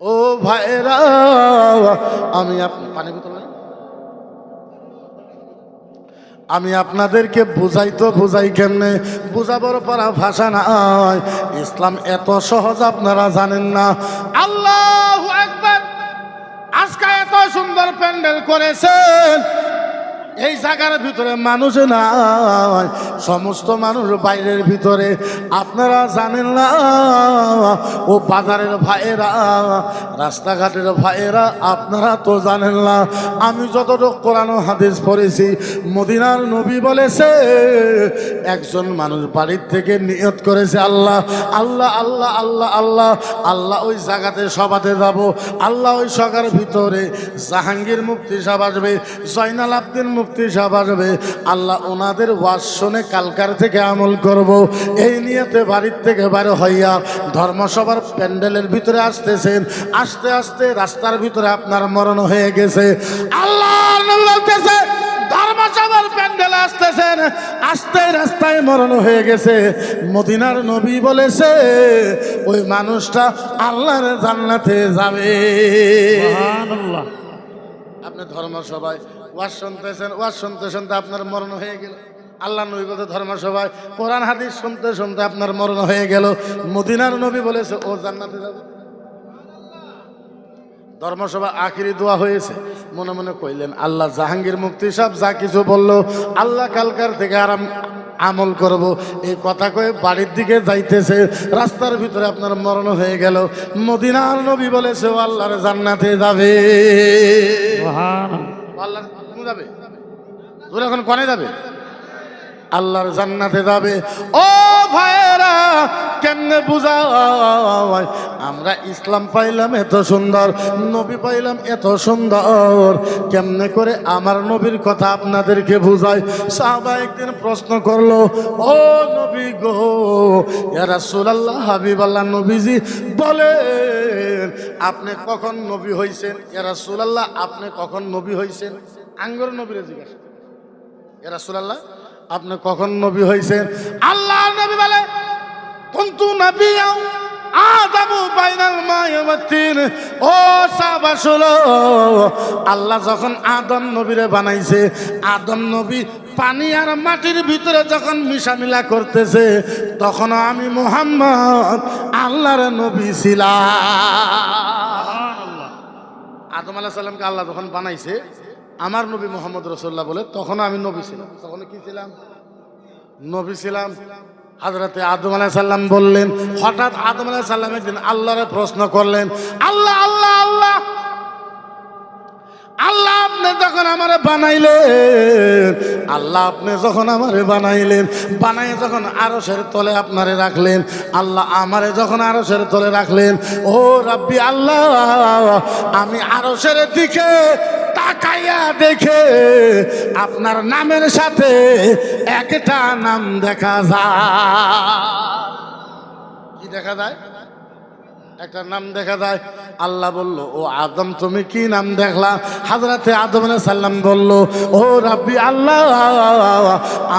ও ভাইরা আমি পানি ভিতরে আমি আপনাদেরকে বুঝাই কেমনে, বুঝাবার পারা ভাষা নাই। ইসলাম এত সহজ আপনারা জানেন না। আল্লাহু আকবার। আজকে এত সুন্দর প্যান্ডেল করেছেন, এই জায়গার ভিতরে মানুষ নাই, সমস্ত মানুষ বাইরের ভিতরে। আপনারা জানেন না, ও বাজারের ভাইয়েরা, রাস্তাঘাটের ভাইয়েরা, আপনারা তো জানেন না। আমি যতটুকু কোরআন ও হাদিস পড়েছি, মদিনার নবী বলেছে একজন মানুষ বাড়ির থেকে নিয়ত করেছে আল্লাহ আল্লাহ আল্লাহ আল্লাহ আল্লাহ আল্লাহ, ওই জায়গাতে সভাতে যাব। আল্লাহ ওই সভার ভিতরে জাহাঙ্গীর মুফতি সাহেব আসবে, জয়নাল আবদিন মুফতি সাহেব আসবে। আল্লাহ ওনাদের ওয়াজ শুনে কালকার থেকে আমল করব। এই নিয়তে বাড়ির থেকে বাইরে হইয়া ধর্মসভার প্যান্ডেলের ভিতরে আসতেছেন। আস্তে আস্তে রাস্তার ভিতরে আপনার মরণ হয়ে গেছে। আল্লাহ নবী বলতেছে ধর্মসভার প্যান্ডেলে আসতেছেন, আস্তে রাস্তায় মরণ হয়ে গেছে। মদিনার নবী বলেছে ওই মানুষটা আল্লাহর জান্নাতে যাবে। সুবহানাল্লাহ। আপনি ধর্মসভায় ওয়াজ শুনতেছেন, ওয়াজ শুনতে শুনতে আপনার মরণ হয়ে গেল। আল্লাহ নবী বলতে ধর্মসভায় কোরআন হাদিস শুনতে শুনতে আপনার মরণ হয়ে গেল। মদিনার নবী বলেছে ও জান্নাতে যাবে। ধর্মসভা আখিরি দোয়া হয়েছে, মনে মনে কইলেন আল্লাহ জাহাঙ্গীর মুফতি সাহেব যা কিছু বলল, আল্লাহ কালকার থেকে আরাম আমল করব। এই কথা কয়ে বাড়ির দিকে যাইতেছে, রাস্তার ভিতরে আপনার মরণ হয়ে গেল। মদিনার নবী বলেছে ও আল্লাহর জান্নাতে যাবে। আল্লাহ যাবে, তোর এখন কনে যাবে? আল্লাহর জান্নাতে যাবে। ও ভাইয়েরা, কেমনে বুঝাই? আমরা ইসলাম পাইলাম এত সুন্দর, নবী পাইলাম এত সুন্দর, কেমনে করে আমার নবীর কথা আপনাদেরকে বুঝাই? সাহাবা একদিন প্রশ্ন করলো, ও নবী গো, ইয়া রাসূলুল্লাহ, হাবিবাল্লাহ, নবীজি বলেন আপনি কখন নবী হইছেন? ইয়া রাসূলুল্লাহ, আপনি কখন নবী হইছেন? আঙ্গুর নবীরে জিজ্ঞাসা, ইয়া রাসূলুল্লাহ আপনি কখন নবী হইছেন? আল্লাহ নবী বলে কুনতু নবিয়্যাও আদামু বাইনাল মাই ওয়াত তিন। ও সাহাবা শুনো, আল্লাহ যখন আদম নবীরে বানাইছে, আদম নবী পানি আর মাটির ভিতরে যখন মিশামিলা করতেছে, তখন আমি মুহাম্মদ আল্লাহর নবী ছিলাম। আদম আলাইহিস সালামকে আল্লাহ যখন বানাইছে, আমার নবী মোহাম্মদ রাসূলুল্লাহ বলে, তখন আমি নবী ছিলাম। তখন কি ছিলাম? নবী ছিলাম। হযরতে আদম আলাইহিস সালাম বললেন, হঠাৎ আদম আলাইহিস সালাম একদিন আল্লাহরে প্রশ্ন করলেন, আল্লাহ আল্লাহ আল্লাহ আল্লাহ, আপনি যখন আমারে বানাইলেন, আল্লাহ আপনি যখন আমারে বানাইলেন, বানাই যখন আরশের তলে আপনারে রাখলেন, আল্লাহ আমারে যখন আরশের তলে রাখলেন, ও রাব্বি আল্লাহ, আমি আরশের দিকে তাকাইয়া দেখে আপনার নামের সাথে একটা নাম দেখা যায়। কি দেখা যায়? একটা নাম দেখা যায়। আল্লাহ বলল, ও আদম তুমি কি নাম দেখলা? হযরতে আদম আলাইহিস সালাম বলল, ও রাব্বি আল্লাহ,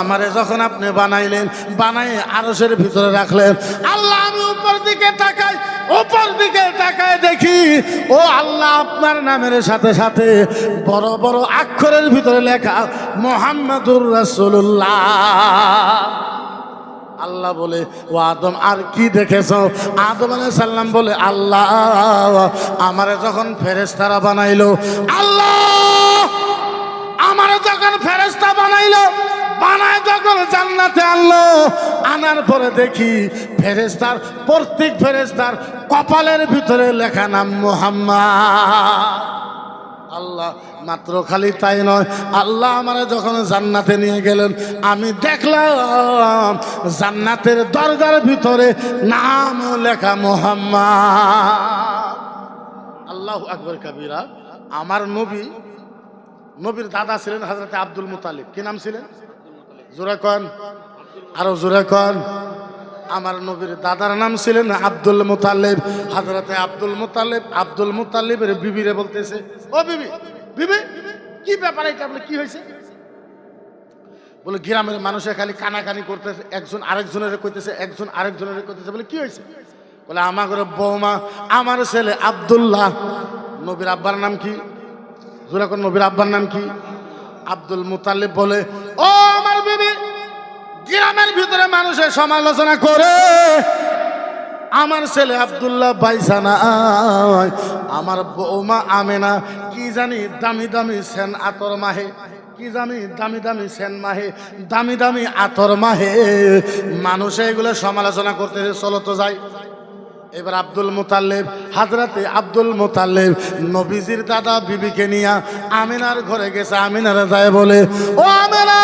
আমারে যখন আপনি বানাইলেন, বানাই আরশের ভিতরে রাখলেন, আল্লাহ আমি উপর দিকে তাকাই, উপর দিকে তাকায় দেখি, ও আল্লাহ আপনার নামের সাথে সাথে বড় বড় অক্ষরের ভিতরে লেখা মুহাম্মাদুর রাসূলুল্লাহ। আল্লাহ বলে, ও আদম আর কি দেখেছ? আদম আলাইহিস সালাম বলে, আল্লাহ আমারে যখন ফেরেশতারা বানাইলো, আল্লাহ আমারে যখন ফেরেশতা বানাইলো, বানায় যখন জান্নাতে আনলো, আনার পরে দেখি ফেরেশতার, প্রত্যেক ফেরেশতার কপালের ভিতরে লেখা নাম মুহাম্মদ। আল্লাহ মাত্র খালি তাই নয়, আল্লাহ আমারে যখন জান্নাতে নিয়ে গেলেন, আমি দেখলাম জান্নাতের দরজার ভিতরে নাম লেখা মুহাম্মদ। আল্লাহু আকবার কাবীরা। আমার নবীর দাদা ছিলেন হযরতে আব্দুল মুতালিব। কি নাম ছিলেন? জোরে কন, আরো জোরে কন। আমার নবীর দাদার নাম ছিলেন আব্দুল মুতালিব। হযরতে আব্দুল মুতালিবের বিবিরে বলতেছে, ও বিবি, বিবি কি ব্যাপার, এটা বলে কি হয়েছে? বলে গ্রামের মানুষে খালি কানাকানি করতেছে, একজন আরেকজনের কইতেছে, একজন আরেকজনের কইতেছে। বলে কি হয়েছে? বলে আমার বৌমা, আমার ছেলে আব্দুল্লাহ। নবীর আব্বার নাম কি? জোরে কোন, নবীর আব্বার নাম কি? আব্দুল মুতালিব বলে, ও আমার বিবি, গ্রামের ভিতরে মানুষের সমালোচনা করে আমার ছেলে আব্দুল্লাহ বাইসা নাই, আমার বৌমা আমেনা কি জানি দামি দামি সেন আতর মাহে। কি দামি দামি দামি সেন মাহে, দামি দামি আতর মাহে, মানুষে এগুলো সমালোচনা করতে চলো তো যাই। এবার আব্দুল মুতাল্লিব, হাজরাতে আব্দুল মুতাল্লিব নবীজির দাদা বিবিকে নিয়ে আমিনার ঘরে গেছে। আমিনার যায় বলে, ও আমিনা,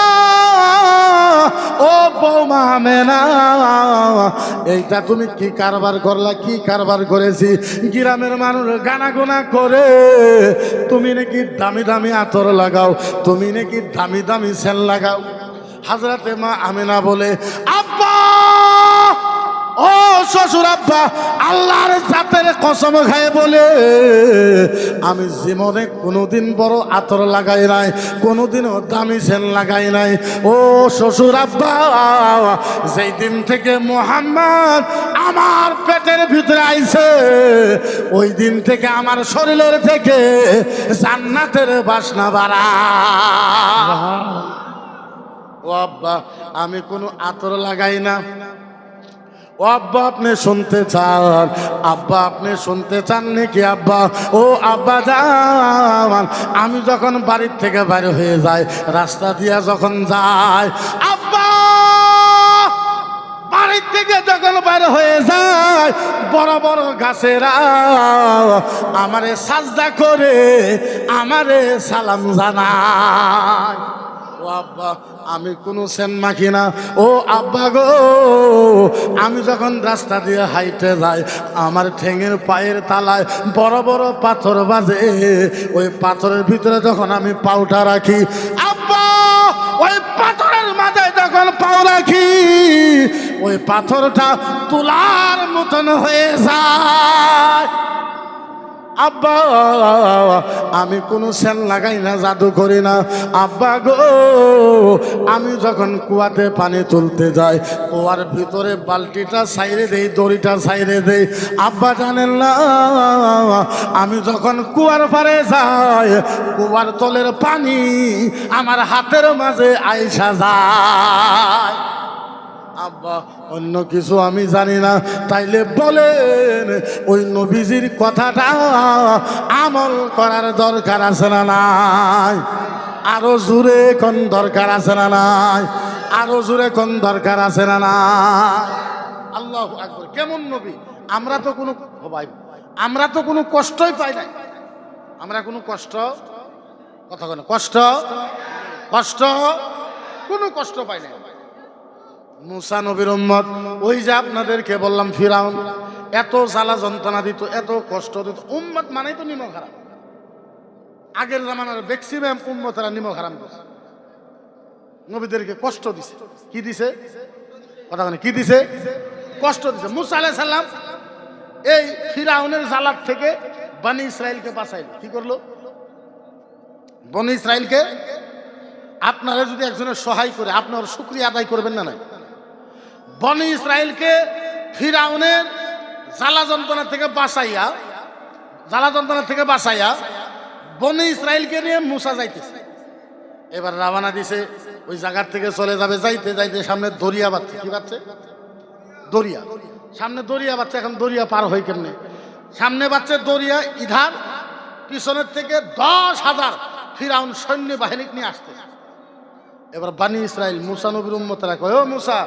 ও বৌমা আমিনা, এইটা তুমি কি কারবার করলা, কি কারবার করেছি? গ্রামের মানুষ গানাগুনা করে তুমি নাকি দামি দামি আতর লাগাও, তুমি নাকি দামি দামি সেন লাগাও। হাজরাতে মা আমিনা বলে, আব্বা, ও শ্বশুর আব্বা, আল্লাহর জাতের কসম খায় বলে আমি জীবনে কোনোদিন বড় আতর লাগাই নাই, কোনোদিনও দামি সেন লাগাই নাই। ও শ্বশুর আব্বা, যেই দিন থেকে মুহাম্মদ আমার পেটের ভিতরে আইছে, ওই দিন থেকে আমার শরীরের থেকে জান্নাতের বাসনা বাড়া। ও আব্বা, আমি কোনো আতর লাগাই না। ও আব্বা, আপনি শুনতে চান? আব্বা, আপনি শুনতে চান নাকি আব্বা? ও আব্বা জান, আমি যখন বাড়ির থেকে বাইরে হয়ে যাই, রাস্তা দিয়া যখন যাই, আব্বা বাড়ির থেকে যখন বাইরে হয়ে যায়, বড় বড় গাছেরা আমারে সাজদা করে আমারে সালাম জানায়। ও আব্বা, আমি কোনো সেন মাখি না। ও আব্বা গো, আমি যখন রাস্তা দিয়ে হাইটে যাই, আমার ঠেঙের পায়ের তালায় বড় বড় পাথর বাজে, ওই পাথরের ভিতরে যখন আমি পাউটা রাখি, আব্বা ওই পাথরের মাঝে যখন পাও রাখি, ওই পাথরটা তুলার মতন হয়ে যায়। আব্বা, আমি কোনো সেন লাগাই না, জাদু করি না। আব্বা গো, আমি যখন কুয়াতে পানি তুলতে যাই, কুয়ার ভিতরে বালতিটা সাইরে দেই, দড়িটা সাইরে দেই। আব্বা জানেন না, আমি যখন কুয়ার পাড়ে যাই, কুয়ার তলের পানি আমার হাতের মাঝে আইসা যায়। আব্বা, অন্য কিছু আমি জানি না। তাইলে বলেন, ওই নবীজির কথাটা আমল করার দরকার আছে না নাই? আরো জোরে কোন দরকার আছে না নাই? আরো জোরে কোন দরকার আছে না নাই? আল্লাহু আকবার। কেমন নবী! আমরা তো কোনো ভাই, আমরা তো কোনো কষ্টই পাই নাই। আমরা কোনো কষ্ট, কথা বলেন, কষ্ট কষ্ট কোনো কষ্ট পাই নাই। মুসা নবীর উম্মত, ওই যে আপনাদেরকে বললাম ফিরাউন এত জ্বালা যন্ত্রণা দিত, এত কষ্ট দিত। উম্মত মানেই তো নিমক হারাম। আগের জামানার ম্যাক্সিমাম উম্মতেরা নিমক হারাম করছে, নবীদেরকে কষ্ট দিছে। কি দিছে? কথা বলেন, কি দিছে? কষ্ট দিছে। মুসা আলাইহিস সালাম এই ফিরাউনের জ্বালার থেকে বনি ইসরাইলকে বাঁচাইল। কি করলো? বনি ইসরাইলকে, আপনারা যদি একজনের সহায় করে, আপনার শুকরিয়া আদায় করবেন না? নাই। বনি ইসরাইলকে ফিরাউনের জ্বালা যন্ত্রণা থেকে বাঁচাইয়া, জ্বালা যন্ত্রণা থেকে বাঁচাইয়া বনি ইসরাইলকে নিয়ে মুসা যাইতেছে। এবার রাওয়ানা দিছে, ওই জায়গার থেকে চলে যাবে। যাইতে যাইতে সামনে দরিয়া বাচ্ছে। কি বাচ্ছে? দরিয়া। সামনে দরিয়া বাচ্ছে। এখন দরিয়া পার হয় কেমনে? সামনে বাচ্ছে দরিয়া, ইধার পিছনের থেকে 10,000 ফিরাউন সৈন্য বাহিনী নিয়ে আসতে। এবার বানি ইসরাইল মুসা নবীর উম্মতেরা কয়, ও মুসা,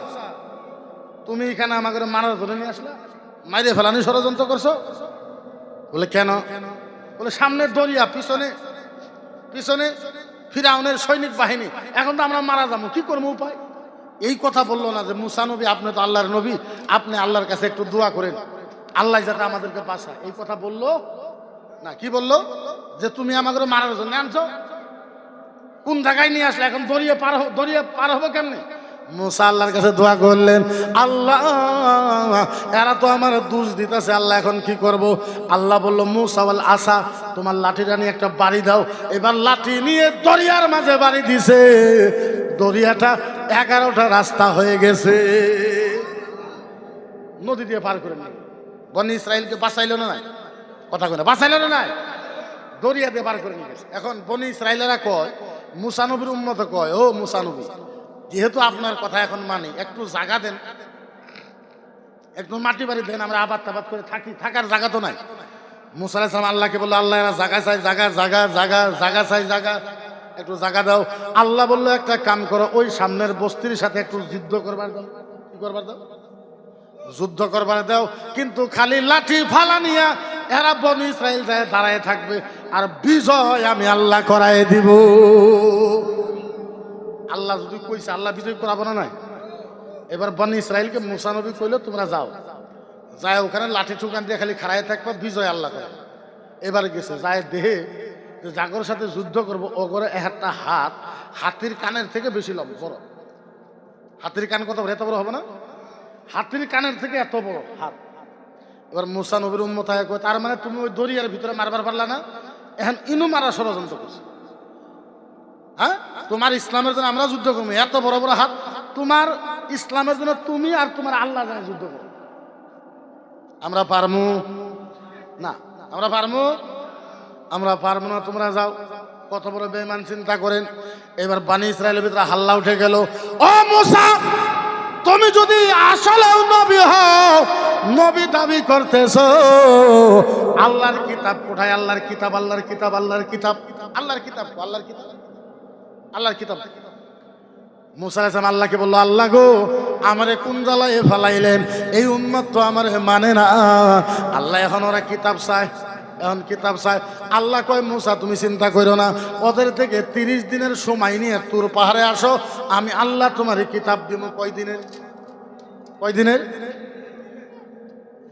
তুমি এখানে আমাকে মারার ধরে নিয়ে আসলে, মাইরে ফেলানি ষড়যন্ত্র করছো? বলে কেন? বলে সামনে দরিয়া, পিছনে পিছনে ফিরাউনের সৈনিক বাহিনী, এখন তো আমরা মারা যাবো, কি করবো উপায়? এই কথা বললো না যে মুসা নবী, আপনি তো আল্লাহর নবী, আপনি আল্লাহর কাছে একটু দোয়া করেন, আল্লাহ যাতে আমাদেরকে বাঁচায়। এই কথা বললো না। কি বললো? যে তুমি আমাদের মারার জন্য আনছো, কোন জায়গায় নিয়ে আসলে, এখন দরিয়া পার হবো কেমনে? মুসা আল্লাহর কাছে দোয়া করলেন, আল্লাহ এরা তো আমার দোষ দিতেছে, আল্লাহ এখন কি করব? আল্লাহ বলল, মুসা ওয়াল আসা, তোমার লাঠিটা নিয়ে একটা বাড়ি দাও। এবার লাঠি নিয়ে দরিয়ার মাঝে বাড়ি দিছে। দরিয়াটা 11টা রাস্তা হয়ে গেছে, নদী দিয়ে পার করে নিল। বনি ইসরাইলকে বাঁচাইল না? নাই। কথা কয় না, বাঁচাইল না? নাই। দরিয়া দিয়ে পার করে নিয়ে গেছে। এখন বনি ইসরাইলেরা কয়, মুসা নবীর উম্মত কয়, ও মুসা নবী, যেহেতু আপনার কথা এখন মানি, একটু জায়গা দেন, একটু মাটি বাড়ি দেন, আমরা আবাদ তাবাদ করে থাকি, থাকার জায়গা তো নাই। মুসা আলাইহিস সালাম আল্লাহকে বললো, আল্লাহ এরা জায়গা চাই, জায়গা জায়গা জায়গা জায়গা চাই, জায়গা। একটু জায়গা দাও। আল্লাহ বললো একটা কাম করো, ওই সামনের বস্তির সাথে একটু যুদ্ধ করবার দাও। কি করবার দাও? যুদ্ধ করবার দাও। কিন্তু খালি লাঠি ফালা নিয়া এরা বনি ইসরাইল যায় দাঁড়ায় থাকবে, আর বিজয় আমি আল্লাহ করায় দিব। আল্লাহ যদি কইছে, আল্লাহ বিজয় করাবো না নাই? এবার বনি ইসরাইলকে মুসা নবী কইলো তোমরা যাও, যায় ওখানে লাঠি ঠুকান দিয়ে খালি খাড়াই থাকবো, বিজয় আল্লাহ করে। এবার গেছে যায় দেহে যে জাগর সাথে যুদ্ধ করবো, ও করে একটা হাত হাতির কানের থেকে বেশি লম্বা বড়। হাতির কান কত বড়? এত বড় হবে না? হাতির কানের থেকে এত বড় হাত। এবার মুসা নবীর উম্মত আয়া কয়, তার মানে তুমি ওই দরিয়ার ভিতরে মারবার পারলা না, এখন ইনু মারা ষড়যন্ত্র করছে। হ্যাঁ, তোমার ইসলামের জন্য আমরা যুদ্ধ করবো, এত বড় বড় হাত, তোমার ইসলামের জন্য তুমি আর তোমার আল্লাহ যায় যুদ্ধ করো। আমরা পারমু না, আমরা পারমু, আমরা পারবো না, তোমরা যাও। কত বড় বেঈমান চিন্তা করেন। এবার বনি ইসরায়েলের ভিতরে হাল্লা উঠে গেল, ও মুসা তুমি যদি আসলেও নবী হও, নবী দাবি করতেছো, আল্লাহর কিতাব কোথায়? আল্লাহর কিতাব, আল্লাহর কিতাব, আল্লাহর কিতাব, আল্লাহর কিতাব, আল্লাহর কিতাব, আল্লাহর কিতাব। মুসা আলাইহিস সালাম আল্লাহকে বললো, আল্লাহ গো আমারে কোন জ্বালায় ফালাইলেন, এই উম্মত তো আমার মানে না। আল্লাহ এখন ওরা কিতাব চায়, এখন কিতাব চায়। আল্লাহ কয় মুসা তুমি চিন্তা করো না, ওদের থেকে 30 দিনের সময় নিয়ে তুর পাহাড়ে আসো, আমি আল্লাহ তোমার কিতাব দিব। কয় দিনের? কয় দিনের?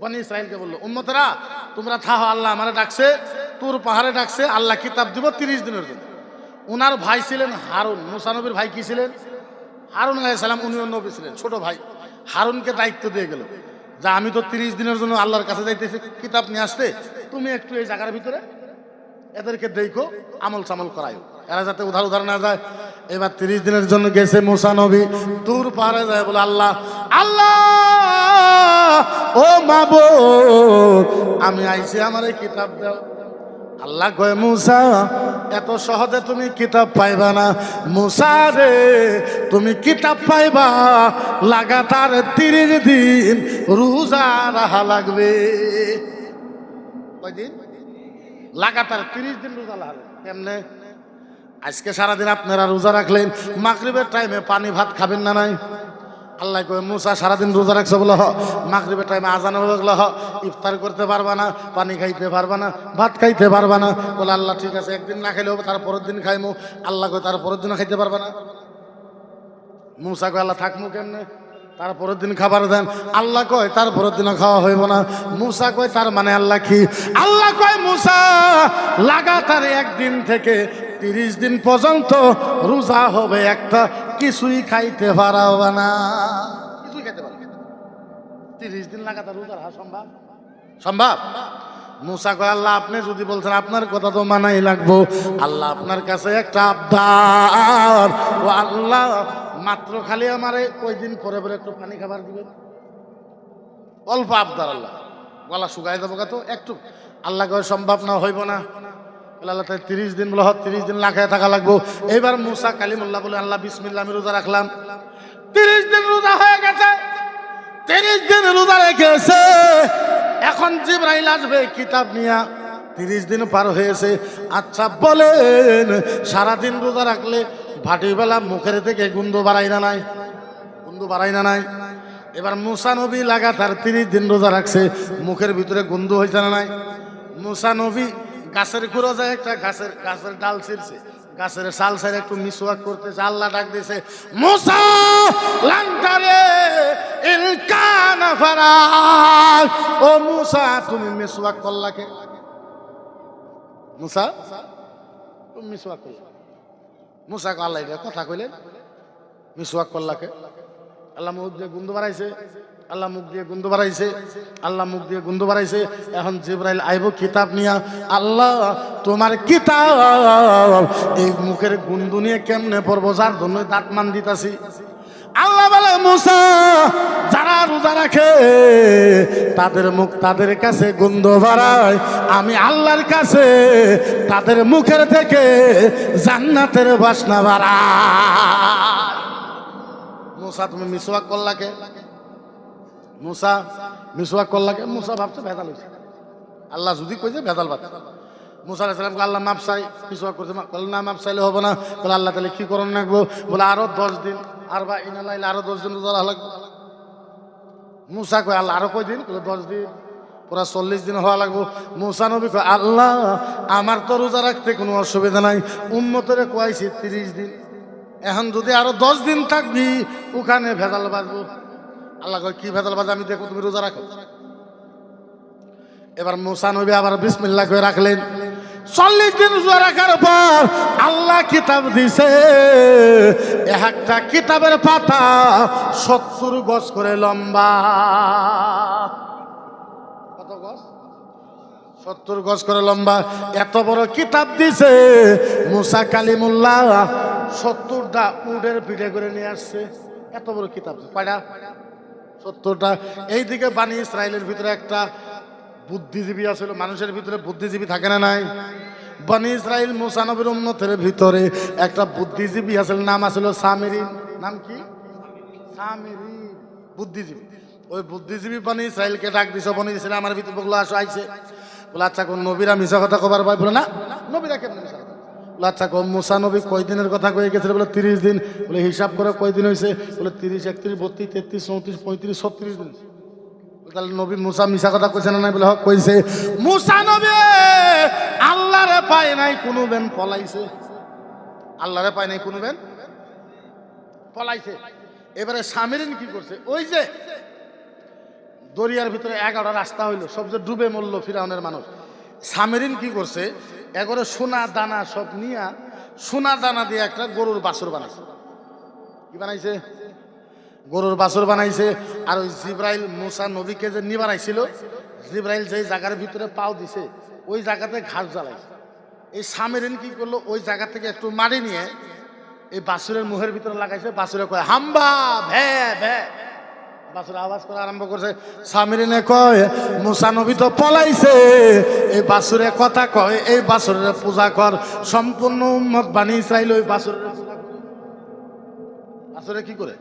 বনি ইসরাইলকে বললো, উম্মতেরা তোমরা থাহো, আল্লাহ আমারে ডাকছে, তুর পাহাড়ে ডাকছে, আল্লাহ কিতাব দিব 30 দিনের জন্য। উনার ভাই ছিলেন হারুন। মুসা নবীর ভাই কি ছিলেন? হারুন আলাইহিস সালাম। উনিও নবী ছিলেন, ছোট ভাই। হারুনকে দায়িত্ব দিয়ে গেল, যা আমি তো 30 দিনের জন্য আল্লাহর কাছে যাইতেছি কিতাব নিয়ে আসতে, তুমি একটু এই জায়গার ভিতরে এদেরকে দেখো, আমল সামল করাই, এরা যাতে উধার উধার না যায়। এবার 30 দিনের জন্য গেছে মুসা নবী, দূর পাহাড়ে যায়, বলে আল্লাহ আল্লাহ ও মাবুদ আমি আইছি, আমার এই কিতাব দাও। আল্লাহ কয় মুসা এত সহজে তুমি কিতাব পাইবা না, মুসা রে তুমি কিতাব পাইবা লাগাতার 30 দিন রোজা রাখা লাগবে। কয়দিন? লাগাতার 30 দিন রোজা রাখা লাগবে। কেমনে? আজকে সারাদিন আপনারা রোজা রাখলেন, মাগরিবের টাইমে পানি ভাত খাবেন না নাই? আল্লাহ কয় মুসা সারাদিন রোজা রাখছো বলে মাগরিবের টাইমে আজান হয়ে গেল, ইফতার করতে পারবা না, পানি খাইতে পারবা না, ভাত খাইতে পারবা না। বলে আল্লাহ ঠিক আছে, একদিন না খাইলে হবে, তারপরের দিন খাইমু। আল্লাহ কয় তারপরের দিন খাইতে পারবা না। মুসা কয় আল্লাহ থাকমু কেমনে? তারপরের দিন খাবার দেন। আল্লাহ কয় তারপরের দিনও খাওয়া হইব না। মুসা কয় তার মানে আল্লাহ কি? আল্লাহ কয় মুসা লাগাতার একদিন থেকে 30 দিন পর্যন্ত রোজা হবে, একটা কিছুই খাইতে পারবা না, কিছুই খাইতে পারবে। 30 দিন লাগাতার রোজা রাখা সম্ভব? সম্ভব? মুসা কয় আল্লাহ আপনি যদি বলছেন আপনার কথা তো মানাই লাগবো। আল্লাহ আপনার কাছে একটা আবদার, ও আল্লাহ মাত্র খালি আমারে কয়দিন পরে পরে একটু পানি খাবার দিবেন, অল্প আবদার। আল্লাহ গলা শুকাই দেবো কত একটু। আল্লাহ কয় সম্ভব না, হইব না। আল্লাহ 30 দিন বলে 30 দিন না খেয়ে থাকা লাগবো। এইবার মুসা কালিমুল্লাহ বলে আল্লাহ বিসমিল্লাহ আমি রোজা রাখলাম। 30 দিন রোজা হয়ে গেছে, 30 দিন রোজা রেখেছে। এখন জিবরাইল আসবে কিতাব নিয়া, 30 দিন পার হয়েছে। আচ্ছা বলেন সারাদিন রোজা রাখলে ভাটিবেলা মুখের থেকে গন্ধ বাড়াই না নাই? গন্ধ বাড়াই না নাই? এবার মুসা নবী লাগাতার 30 দিন রোজা রাখছে, মুখের ভিতরে গন্ধ হয়েছে না নাই? মুসা নবী গাছের খুঁড়ো যায়, একটা গাছের ডাল ছিঁড়ছে, গাছের সাল সাইড একটু মিসওয়াক করতেছে। আল্লাহ ডাক দিয়েছে মুসা লান্তারে ইলকানা ফারাক, ও মুসা তুমি মিসওয়াক করলাকে? মুসা তুমি মিসওয়াক করলা? মুসা কো আল্লাহ এটা কথা কইলেন, মিসওয়াক করলাকে? আল্লাহ মুখ দিয়ে গন্ধ বাড়াইছে, আল্লাহ মুখ দিয়ে গন্ধ বাড়াইছে, আল্লাহ মুখ দিয়ে গন্ধ বাড়াইছে। এখন জিবরাইল আইব কিতাব নিয়া। আল্লাহ তোমার কিতাব এই মুখের গন্ধ নিয়ে কেমনে পড়বো, যার জন্য দাঁত মান দিতাছি। আল্লাহ বলে মুসা যারা রোজা রাখে তাদের মুখ তাদের কাছে গন্ধ বাড়ায়, আমি আল্লাহর কাছে তাদের মুখের থেকে জান্নাতের বাসনা বাড়ায়। মুসা তুমি মিসওয়াক করলাকে? মুসা মিসওয়াক করলাকে? মুসা ভাবছে ভেজাল হয়েছে। আল্লাহ যদি কইছে ভেজাল বাদ। মুসা আলাইহিস সালামকে আল্লাহ মাপ চাই, কিছু করতে বলে না, মাপ চাইলে হবে না। বলে আল্লাহ তাহলে কি করণ রাখবো? বলে আরো 10 দিন, আর বা ইনালাইলে আরো 10 দিন রোজা লাগবে। মুসা কয় আল্লাহ আরো কয় দিন? বলে 10 দিন, পুরা 40 দিন হওয়া লাগবো। মুসা নবী কয় আল্লাহ আমার তো রোজা রাখতে কোনো অসুবিধা নাই, উম্মতের কয়েছি 30 দিন, এখন যদি আরো 10 দিন থাকবি ওখানে ভেজাল বাজবো। আল্লাহ কয় কি ভেজাল বাজে? আমি দেখো তুমি রোজা রাখো। এবার মুসা নবী আবার বিসমিল্লাহ করে রাখলেন। 40 দিন রোজা রাখার পর আল্লাহ কিতাব দিছে, একটা কিতাবের পাতা 70 গজ করে লম্বা। কত গজ? 70 গজ করে লম্বা। এত বড় কিতাব দিছে মুসা কালিমুল্লাহ 70টা উটের পিঠে করে নিয়ে আসছে। এত বড় কিতাব, কয়টা? 70টা। এইদিকে বানি ইসরায়েলের ভিতরে একটা বুদ্ধিজীবী আছিল। মানুষের ভিতরে বুদ্ধিজীবী থাকে না নাই? বনি ইসরাইল মুসা নবীর উম্মতের ভিতরে একটা বুদ্ধিজীবী আছিল, নাম আছিল সামিরি। নাম কি? সামিরি, বুদ্ধিজীবী। ওই বুদ্ধিজীবী বনি ইসরাইলকে ডাক দিছে। বনি ইসরাইল আমার ভিতরে বললো আসো, আইছে। বলে আচ্ছা কোন নবীরা মিশা কথা কবার ভাই? বলে না, নবীরা কেমন মিশা কথা? বলে আচ্ছা কোন মুসা নবী কয়দিনের কথা কয়ে গেছিল? বলে 30 দিন। বলে হিসাব করে কয়দিন হয়েছে? বলে 30, 31, 32, 33, 34, 35, 36 দিন। তাহলে নবী মুসা মিশা কথা কইছে না? নাই? বলে হক কইছে। মুসা নবী আল্লাহরে পায় নাই, কোনো বেন পলাইছে। আল্লাহরে পায় নাই, কোনো বেন পলাইছে। এবারে সামিরিন কি করছে? ওই যে দরিয়ার ভিতরে 11টা রাস্তা হইলো, সব যে ডুবে মরলো ফিরাউনের মানুষ। সামিরিন কি করছে? এগরে সোনা দানা সব নিয়া, সোনা দানা দিয়ে একটা গরুর বাছুর বানাইছে। কি বানাইছে? গরুর বাছুর বানাইছে। আর ওই জিব্রাইল মুসা নবীকে যে নিয়ে বানাইছিল, জিব্রাইল যে জায়গার ভিতরে পাও দিছে ওই জায়গাতে ঘাস জ্বালাইছে। এই সামিরিন কি করলো? ওই জায়গা থেকে একটু মাটি নিয়ে এই বাছুরের মুখের ভিতরে লাগাইছে। বাছুরে কয় হাম্বা, ভে ভে। বাছুর আওয়াজ করা আরম্ভ করছে। সামিরিনে কয় মুসা নবী তো পলাইছে। এই বাছুরে কথা কয়, এই বাছুরের পূজা কর। সম্পূর্ণ উম্মত বানি ইসরাইল ওই বাছুরের পূজা করে। বাছুরে কি করে?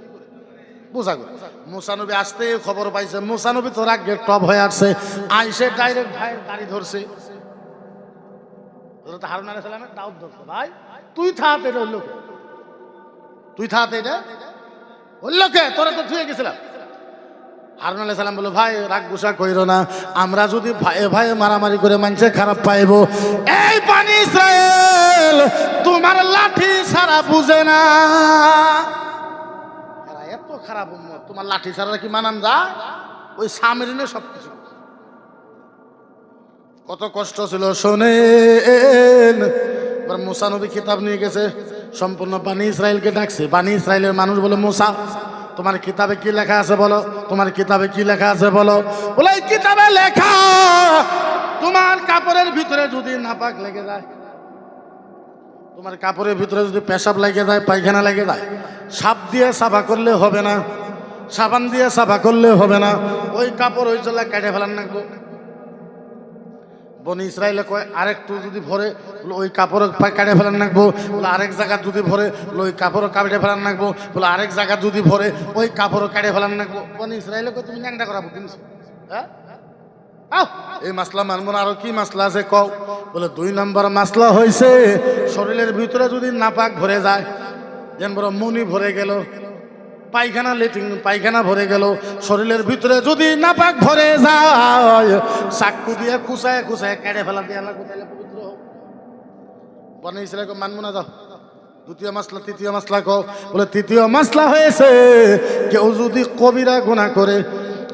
পূজা করে। মুসা নবী আসতে খবর পাইছে। মুসা নবী তো রাগে টপ হয়ে আসছে। আইসে ডাইরেক্ট ভাইয়ের গাড়ি ধরছে। হারুন আলাইহিস সালামের দাউদ ধরছে। ভাই তুই থাকতে এটা হইল, তুই থাকতে এটা হইল কে? তোরা তো থুয়ে গেছিলাম। হারুন আলাইহিস সালাম বলল ভাই রাগ গুসা কইরো না, আমরা যদি ভাইয়ে ভাইয়ে মারামারি করে মানুষে খারাপ পাইবো। এই বানি ইসরাইল তোমার লাঠি ছাড়া বুঝে না। এত খারাপ উম্মত, তোমার লাঠি ছাড়া কি মানান যায়? ওই সামিরিনে সবকিছু। কত কষ্ট ছিল শোনেন। এবার মুসা নবী কিতাব নিয়ে গেছে, সম্পূর্ণ বানি ইসরাইলকে ডাকছে। বানি ইসরাইলের মানুষ বলে মুসা তোমার কিতাবে কি লেখা আছে বলো, তোমার কিতাবে কি লেখা আছে বলো। বলে এই কিতাবে লেখা তোমার কাপড়ের ভিতরে যদি নাপাক লেগে যায়, তোমার কাপড়ের ভিতরে যদি পেশাব লেগে যায়, পায়খানা লেগে যায়, সাপ দিয়ে সাফা করলে হবে না, সাবান দিয়ে সাফা করলে হবে না, ওই কাপড় ওই জন্য কেটে ফেলান নাকবো। বনি ইসরাইলে কয় আরেকটু যদি ভরে ওই কাপড় কাটে ফেলান নাকবো। বলে আরেক জায়গা যদি ভরে ওই কাপড় কাটে ফেলান নাকবো। বলে আরেক জায়গা যদি ভরে ওই কাপড় কাটে ফেলান নাকবো। বনি ইসরাইলে কয় তুমি ন্যাংটা করাবো কিন্তু, হ্যাঁ এই মাসলা মানবো না। আরো কি মাসলা আছে কও? বলে 2 নম্বর মাসলা হয়েছে শরীরের ভিতরে যদি নাপাক ভরে যায়, যেন বড় মনি ভরে গেল, পায়খানা লেট্রিন পায়খানা ভরে গেল, শরীরের ভিতরে যদি নাপাক ভরে যায়, চাকু দিয়ে কুচায় কুচায় কেটে ফেলা দিয়ে না কোথায় পবিত্র হোক। বনে ইসরাইলকে মানবো না। যাও 2য় মাসলা। 3য় মাসলা কও? বলে 3য় মাসলা হয়েছে কেউ যদি কবিরা গুনাহ করে,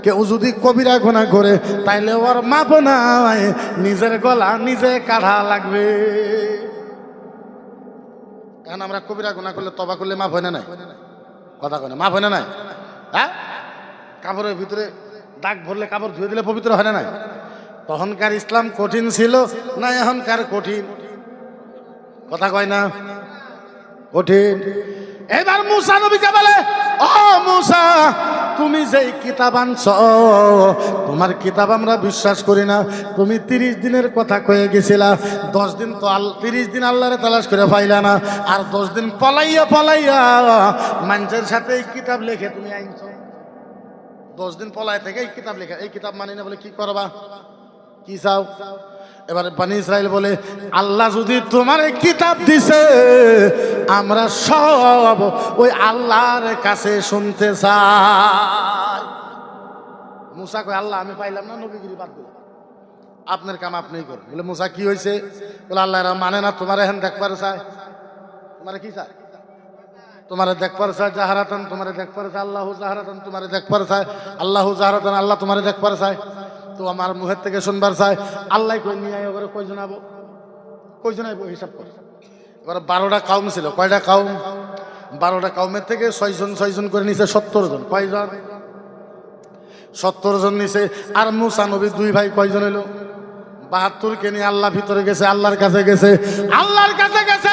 কেউ যদি কবিরা গুনাহ করে তাইলে ওর মাপ নাই, নিজের গলা নিজে কাটা লাগবে। এখন আমরা কবিরা গুনাহ করলে তবা করলে মাপ হয় না? নাই কথা কয় না, মাপ হয় না? নাই হ্যাঁ? কাপড়ের ভিতরে দাগ ভরলে কাপড় ধুয়ে দিলে পবিত্র হয় না? নাই তখনকার ইসলাম কঠিন ছিল না এখনকার কঠিন? কথা কয় না, কঠিন। এবার মুসা নবীকে বলে ও মুসা তুমি যেই কিতাব আনছ, তোমার কিতাব আমরা বিশ্বাস করি না। তুমি 30 দিনের কথা কয়ে গেছিলা, 10 দিন তো 30 দিন আল্লাহরে তালাশ করে পাইলা না, আর 10 দিন পলাইয়া পলাইয়া মানুষের সাথে এই কিতাব লিখে তুমি আনছ। 10 দিন পলাই থেকে এই কিতাব লেখা, এই কিতাব মানি না বলে কি করবা? কি চাও? এবারে বনি ইসরাইল বলে, আল্লাহ যদি তোমার কিতাব দিছে, আমরা সব ওই আল্লাহর কাছে শুনতে চাই। মুসা কয়, আল্লাহ আমি পাইলাম না, নবীগিরি বাদ দিলাম, আপনার কাম আপনিই করেন। বলে মুসা কি হয়েছে? বলে আল্লাহ এরা মানে না, তোমার এখন দেখবার চায়। তোমার কি চায়? তোমারে দেখবার চায় জাহারাতান, তোমারে দেখবার চায় আল্লাহ জাহারাতান, তোমারে দেখবার চায় আল্লাহ জাহারাতান, আল্লাহ তোমারে দেখবার চায়। তো আমার মুখের থেকে শুনবার চায়। আল্লাহ কই নিয়ে আয়, ওরে কয়জন আবো, কয়জন আইব হিসাব করে। এবার 12টা কাউম ছিল। কয়টা কাউম? 12টা কাউমের থেকে 6 জন করে নিছে 70 জন। কয়জন? 70 জন নিছে। আর মুসা নবী 2 ভাই কয়জন হলো? 72 কে নিয়ে আল্লাহ ভিতরে গেছে, আল্লাহর কাছে গেছে, আল্লাহর কাছে গেছে।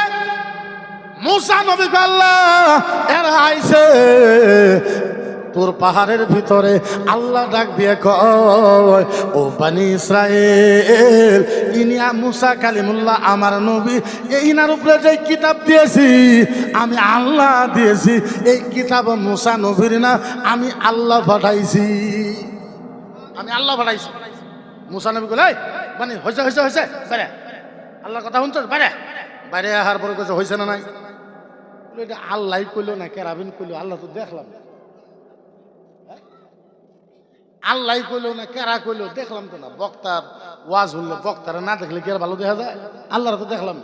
মুসা নবী কে আল্লাহ এরা আইছে তোর পাহাড়ের ভিতরে। আল্লাহ ডাক দিয়ে কয়, ও বনি ইসরাইল, ইনিয়া মুসা কালিমুল্লাহ আমার নবী, ইনার উপরে যে কিতাব দিয়েছি আমি আল্লাহ দিয়েছি। এই কিতাব মুসা নবীর না, আমি আল্লাহ পাঠাইছি, আমি আল্লাহ পাঠাইছি। মুসা নবী বলে, মানে হয়েছে হয়েছে হয়েছে বাইরে, আল্লাহর কথা শুনছ বাইরে। বাইরে আহার পরে কইছে হয়েছে না নাই? এটা আল্লাহ কইলো না কেরাবিন কইলো? আল্লাহ তো দেখলাম। আল্লাহ কইলো না কেরা কইলো? দেখলাম তো না। বক্তার ওয়াজ হলো, বক্তারা না দেখলে কি আর ভালো দেখা যায়? আল্লাহর তো দেখলাম।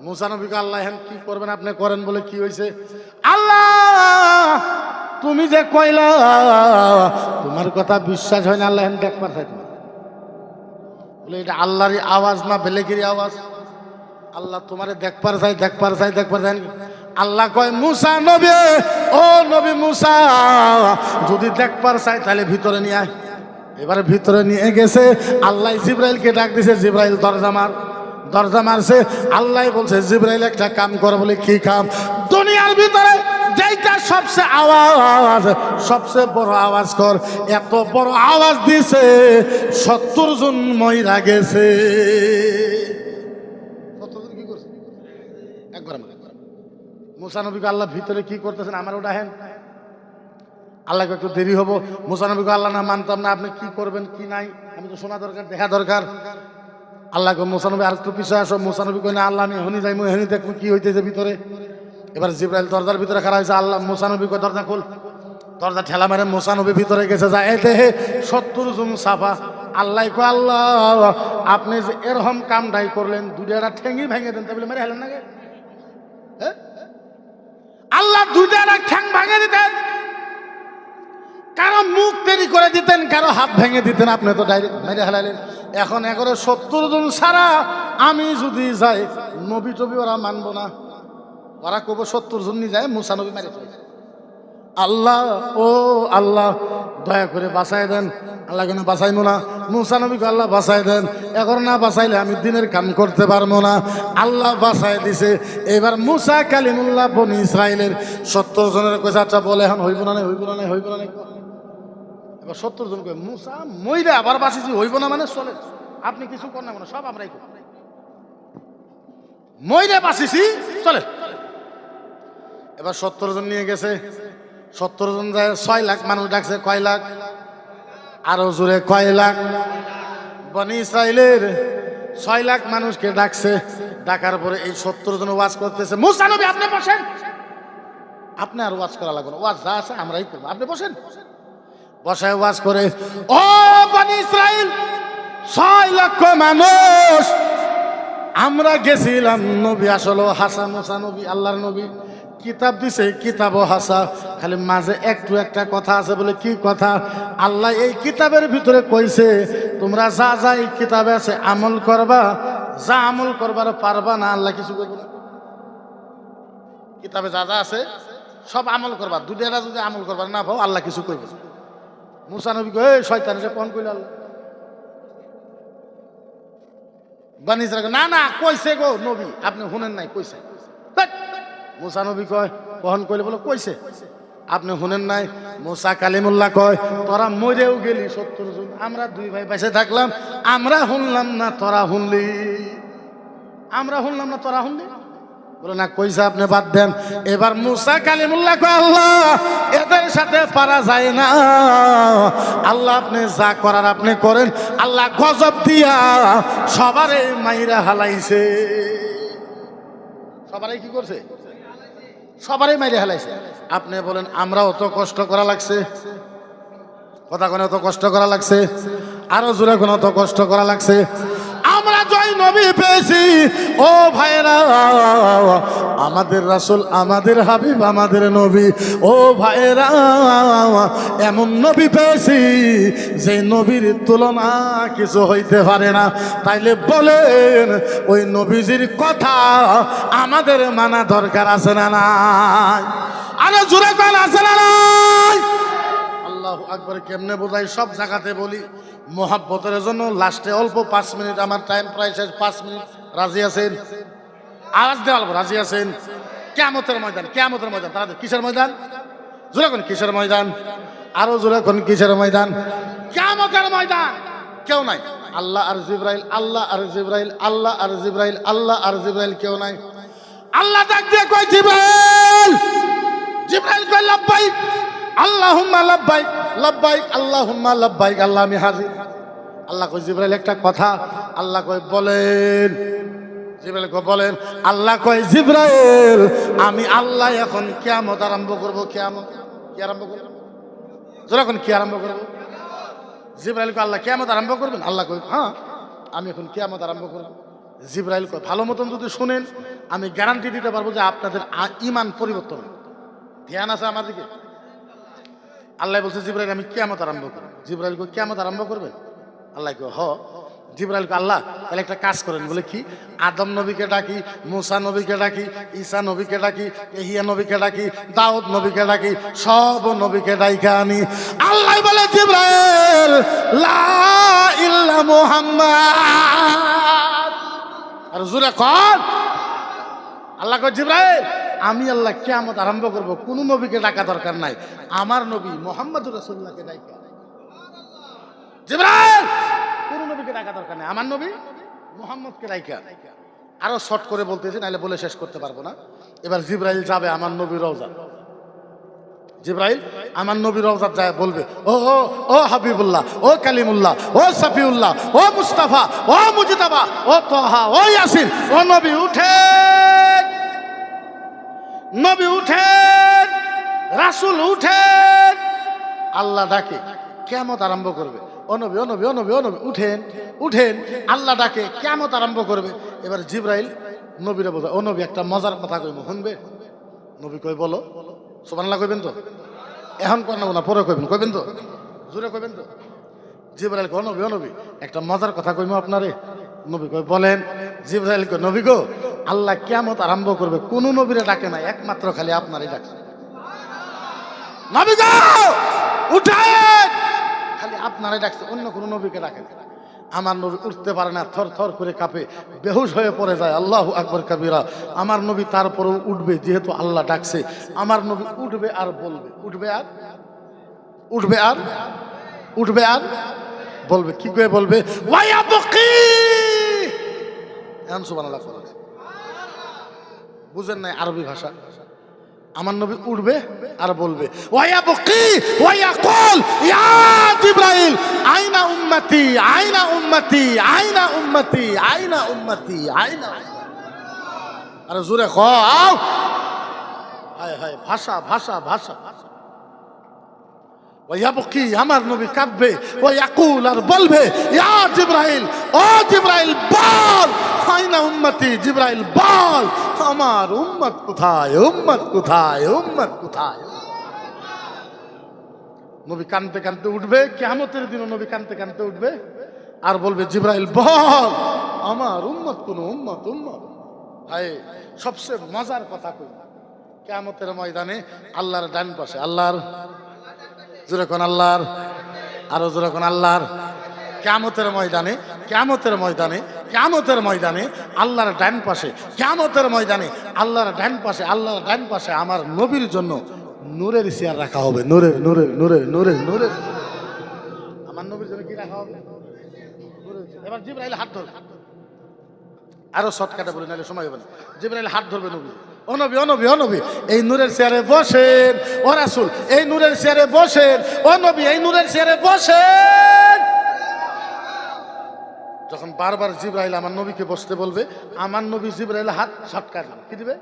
মুসা নবীকে আল্লাহ এখন কি করবেন আপনি করেন। বলে কি হয়েছে? আল্লাহ তুমি যে কইলা তোমার কথা বিশ্বাস হয় না, আল্লাহ এখন দেখবার চাই। বলে এটা আল্লাহরই আওয়াজ না বেলেগেরই আওয়াজ? আল্লাহ তোমারে দেখবার চাই, দেখবার চাই, দেখবার চাই। আল্লাহ কয়, মুসা নবী, ও নবী মুসা, যদি দেখবার চাই তাহলে ভিতরে নিয়ে আয়। এবারে ভিতরে নিয়ে গেছে। আল্লাহ জিব্রাইলকে ডাক দিছে, জিব্রাইল দরজা মার। দরজা মারছে। আল্লাহ বলছে, জিব্রাইল একটা কাম কর। বলে কি কাম? দুনিয়ার ভিতরে যেটা সবচেয়ে আওয়াজ, সবচেয়ে বড় আওয়াজ কর। এত বড় আওয়াজ দিছে 70 জন মইরা গেছে। মুসা নবীকে আল্লাহ ভিতরে কি করতেছেন আমার ওটা হেন। আল্লাহকে একটু দেরি হবো। মুসা নবীকে আল্লাহ না মানতাম না, আপনি কি করবেন কি নাই আমি তো শোনা দরকার, দেখা দরকার। আল্লাহকে মুসা নবী আর একটু পিছিয়ে আসো। মুসা নবী কই না, আল্লাহ আমি এখনই যাই, এখনই দেখবো কি হইতেছে ভিতরে। এবার জিব্রাইল দরজার ভিতরে খাড়া হয়েছে। আল্লাহ মুসা নবী কই দরজা খোল। দরজা ঠেলা মেরে মুসা নবী ভিতরে গেছে। যায় দেহে 70 জন সাফা। আল্লাহ কই, আল্লাহ আপনি যে এরকম কামটাই করলেন, দুইটা ঠেঙ্গি ভেঙে দেন। তাহলে মেরে হেলেন না গে? হ্যাঁ, আল্লাহ দুইটা ঠ্যাং ভাঙে দিতেন, কারো মুখ দেরি করে দিতেন, কারো হাত ভেঙে দিতেন। আপনি তো ডাইরেক্ট মেরে হেলালেন। এখন 70 জন ছাড়া আমি যদি যাই, নবী টবি ওরা মানবো না। ওরা কব 70 জন নিয়ে যায়, মুসা নবী মেরে ফেলেছে। আল্লাহ, ও আল্লাহ দয়া করে বাঁচাই দেন। আল্লাহ কেন বাঁচাইবো না? মুসা নবীকে আল্লাহ বাঁচাই দেন। এখন না বাঁচাইলে আমি দিনের কাম করতে পারবো না। আল্লাহ বাঁচাই দিছে। এবার মুসা কালিমুল্লাহ বনি ইসরাইলের 70 জনের কইছে, আচ্ছা বলে এখন হইব না, হইব না, হইব না। এবার 70 জন কই, মুসা মইরা আবার বাঁচিছি, হইব না মানে চলে, আপনি কিছু করেন না, সব আমরাই করি, মইরা বাঁচিছি চলে। এবার 70 জন নিয়ে গেছে। 70 জন যায়, 6 লাখ মানুষ ডাকছে। কয় লাখ? আরো জোরে কয় লাখ? বনি ইসরাইলের 6 লাখ মানুষকে ডাকছে। ডাকার পরে এই 70 জন ওয়াজ করতেছে। মুসা নবী আপনি বসেন, আপনি আর ওয়াজ করা লাগবে না, ওয়াজ যা আছে আমরাই করবো, আপনি বসেন। বসায় ওয়াজ করে, ও বনি ইসরাইল 6 লক্ষ মানুষ, আমরা গেছিলাম, নবী আসলো হাসা, মুসা নবী আল্লাহর নবী, কিতাব দিছে, কিতাবও হাসা, খালি মাঝে একটু একটা কথা আছে। বলে কি কথা? আল্লাহ এই কিতাবের ভিতরে কইছে তোমরা যা যা এই কিতাবে আছে আমল করবা, যা আমল করবার পারবা না আল্লাহ কিছু করবে না। কিতাবে যা যা আছে সব আমল করবা, দুনিয়াটা যদি আমল করবার না পাও আল্লাহ কিছু করবে। মুসা নবী কই, এই শয়তান এসে কোন কইল আল্লাহ? বনি ইসরাইল না না কইছে গো নবী, আপনি শুনেন নাই, কইছে। মুসা নবী কয় কখন কইলে? বলে কইছে, আপনি শুনেন নাই। মুসা কালিমুল্লাহ কয় তোরা মরেও গেলি 70 জন, আমরা 2 ভাই বেঁচে থাকলাম, আমরা শুনলাম না তোরা শুনলি, আমরা শুনলাম না তোরা শুনলি। বলে না কইছে আপনি বাদ দেন। এবার মুসা কালিমুল্লাহ কয় আল্লাহ এদের সাথে পারা যায় না, আল্লাহ আপনি যা করার আপনি করেন। আল্লাহ গজব দিয়া সবারে মাইরা হালাইছে। সবারই কি করছে? সবারই মাইরা হালাইছে। আপনি বলেন আমরাও তো কষ্ট করা লাগছে, কথা কোন তো কষ্ট করা লাগছে, আরো জোরে কোন তো কষ্ট করা লাগছে। আমরা জয় নবী পেয়েছি ও ভাইরা, আমাদের রাসূল, আমাদের হাবিব, আমাদের নবী। ও ভাইরা এমন নবী পেয়েছি যে নবীর তুলনা কিছু হইতে পারে না। তাইলে বলেন ওই নবীজির কথা আমাদের মানা দরকার আছে না নাই? আরো জোরে কোন আছে না নাই? আল্লাহু আকবার। কেমনে বোঝাই? সব জায়গাতে বলি মোহাব্বতের জন্য। লাস্টে অল্প 5 মিনিট, আমার টাইম প্রায় শেষ। 5 মিনিট রাজি আছেন? আওয়াজ দেওয়া রাজি আছেন? কিয়ামতের ময়দান, কিয়ামতের ময়দান। তারা কিসের ময়দান? জোরে কোন কিসের ময়দান? আরো জোরে কোন কিসের ময়দান? কিয়ামতের ময়দান। কেউ নাই, আল্লাহ আর জিবরাইল, আল্লাহ আর জিবরাইল, আল্লাহ আর জিবরাইল, আল্লাহ আর জিবরাইল, কেউ নাই। আল্লাহ ডাক দিয়ে কয় জিবরাইল, জিবরাইল কয় লাব্বাইক আল্লাহুম্মা লাব্বাইক, লাব্বাইক আল্লাহুম্মা লাব্বাইক, আল্লাহ আমি হাজির। আল্লাহ কয় জিবরাইল একটা কথা। আল্লাহ কয় বলেন। জিবরাইল কয় বলেন। আল্লাহ কয় জিবরাইল আমি আল্লাহ এখন কিয়ামত আরম্ভ করব। কিয়ামত কি আরম্ভ করব? যখন কি আরম্ভ করব? জিবরাইল কয় আল্লাহ কিয়ামত আরম্ভ করবেন? আল্লাহ কয় হ্যাঁ আমি এখন কিয়ামত আরম্ভ করব। জিবরাইল কয় ভালো মতন যদি শুনেন আমি গ্যারান্টি দিতে পারবো যে আপনাদের ঈমান পরিবর্তন। ধ্যান আছে আমার দিকে? আল্লাহ বলছে জিবরাইল আমি কিয়ামত আরম্ভ করব। জিবরাইল কয় কিয়ামত আরম্ভ করবেন? আল্লাহ কয় হ। জিবরাইল কয় আল্লাহ তাহলে একটা কাজ করেন। বলে কি? আদম নবীকে ডাকি, মুসা নবীকে ডাকি, ঈসা নবীকে ডাকি, ইহইয়া নবীকে ডাকি, দাউদ নবীকে ডাকি, সব নবীকে ডাইকা আনি। আল্লাহ বলে জিবরাইল লা ইল্লা মুহাম্মদ। আর জোরে কর। আল্লাহ কয় জিবরাইল আমি আল্লাহ কিয়ামত আরম্ভ করব, কোন নবীকে ডাকা দরকার নাই, আমার নবী মুহাম্মদুর রাসূলুল্লাহকে ডাকা। জিবরাইল কোন নবীকে ডাকা দরকার নাই, আমার নবী মুহাম্মদকে ডাকা। আরো শর্ট করে বলতেছি নাহলে বলে শেষ করতে পারবো না। এবার জিবরাইল যাবে আমার নবীর রওজা। জিবরাইল আমার নবীর রওজা যায় বলবে ও ও ও হাবিবুল্লাহ, ও কালিমুল্লাহ, ও সফিউল্লাহ, ও মুস্তাফা, ও মুজতাবা, ও তাহা, ও ইয়াসিন, ও নবী উঠেন, নবী উঠেন, রাসূল উঠেন। আল্লাহ ডাকে কিয়ামত আরম্ভ করবে। ও নবী, ও নবী, ও নবী, ও নবী উঠেন, উঠেন। আল্লাহ ডাকে কিয়ামত আরম্ভ করবে। এবার জিবরাইল নবীরে বোঝায় ও নবী একটা মজার কথা কইব, শুনবে? নবী কই বলো। সুবহানাল্লাহ কইবেন তো? এখন কই না, পরে কইবেন, কইবেন তো? জোরে কইবেন তো? জিবরাইল কয় নবী, ও নবী একটা মজার কথা কইবো আপনারে। নবী কয় বলেন। জিবরাইল কয় নবী গো আল্লাহ কিয়ামত আরম্ভ করবে, কোন নবীরে ডাকে না, একমাত্র খালি আপনারই ডাকে। নবী গো উঠেন, খালি আপনারাই ডাকছে, অন্য কোন নবীকে ডাকে না। আমার নবী উঠতে পারে না, থর থর করে কাঁপে, বেহুশ হয়ে পড়ে যায়। আল্লাহু আকবার কাবীরা। আমার নবী তারপরেও উঠবে, যেহেতু আল্লাহ ডাকছে। আমার নবী উঠবে আর বলবে, উঠবে আর উঠবে আর উঠবে আর বলবে। কি করে বলবে? ওয়ায়াবকি। এখন সুবহানাল্লাহ বলে। বুঝেন নাই আরবি ভাষা? আমার নবী উঠবে আর বলবে ওয়ায়াবকি ওয়ায়াকুল ইয়া জিবরাইল আইনা উম্মতি, আইনা উম্মতি, আইনা উম্মতি, আইনা উম্মতি, আইনা। আরে জোরে খাও। হায় হায় ভাষা ভাষা ভাষা। ওয়ায়াবকি আমার নবী কাঁদবে, ওয়ায়াকুল আর বলবে ইয়া জিবরাইল, ও জিবরাইল বল আইনা উম্মতি। জিবরাইল বল আমার উম্মত কোথায়, উম্মত কোথায়, উম্মত কোথায়। নবী কাঁদতে কাঁদতে উঠবে, কিয়ামতের দিন নবী কাঁদতে কাঁদতে উঠবে আর বলবে জিবরাইল বল আমার উম্মত কোন, উম্মত উম্মত। হায় সবচেয়ে মজার কথা কই, কিয়ামতের ময়দানে আল্লাহর ডান পাশে, আল্লাহর জোরে কোন আল্লাহর, আরো জোরে কোন আল্লাহর। কিয়ামতের ময়দানে, কিয়ামতের ময়দানে, কিয়ামতের ময়দানে আল্লাহর ডান পাশে, কিয়ামতের ময়দানে আল্লাহর ডান পাশে, আল্লাহর ডান পাশে আমার নবীর জন্য নূরের চেয়ার রাখা হবে। নূরের নূরের নূরের নূরের নূরের আমার নবীর জন্য কি রাখা হবে? এবার জিবরাইল হাত ধরে, আরো শর্টকাটে বলি, নাহলে সময় হবে না। জিবরাইল হাত ধরবে নবী, ও নবী, ও নবী, ও নবী, এই নূরের চেয়ারে বসেন। ও রাসূল, এই নূরের চেয়ারে বসেন। ও নবী, এই নূরের চেয়ারে বসেন। যখন বারবার জিবরাইল আমার নবীকে বসতে বলবে, আমার নবী জিবরাইল হাত ছটকা দিবে। কি দিবে?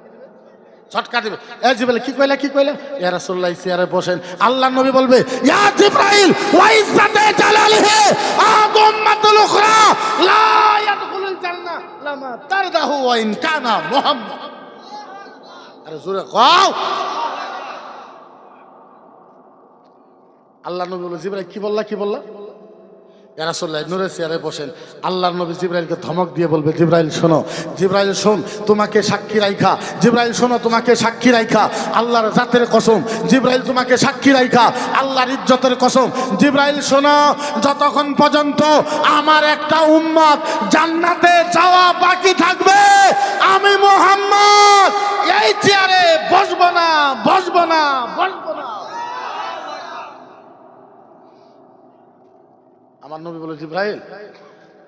ছটকা দিবে। এ জিবরাইল, কি কইলা, কি কইলা? ইয়া রাসূলুল্লাহ, চেয়ারে বসেন। আল্লাহর নবী বলবে, ইয়া জিবরাইল ওয়া ইজ্জাতে জালালিহি আদুম্মাতুল উখরা লা ইয়াদখুলুল জান্নাহ লামা তারদাহু ওয়া ইন কানা মুহাম্মদ। আরে জোরে কও। আল্লাহর নবী বলল, জিবরাইল কি বললা, কি বললা? ইয়া রাসূলুল্লাহ, নূরের চেয়ারে বসেন। আল্লাহর নবী জিবরাইলকে ধমক দিয়ে বলবে, জিবরাইল শোনো, জিবরাইল শোন, তোমাকে সাক্ষী রাইখা, জিবরাইল শোনো, তোমাকে সাক্ষী রাইখা আল্লাহর জাতের কসম, জিবরাইল তোমাকে সাক্ষী রাইখা আল্লাহর ইজ্জতের কসম, জিবরাইল শোনো, যতক্ষণ পর্যন্ত আমার একটা উম্মত জান্নাতে যাওয়া বাকি থাকবে, আমি মুহাম্মদ এই চেয়ারে বসবো না, বসবো না, বসবো না। আমার নবী বলে, জিবরাইল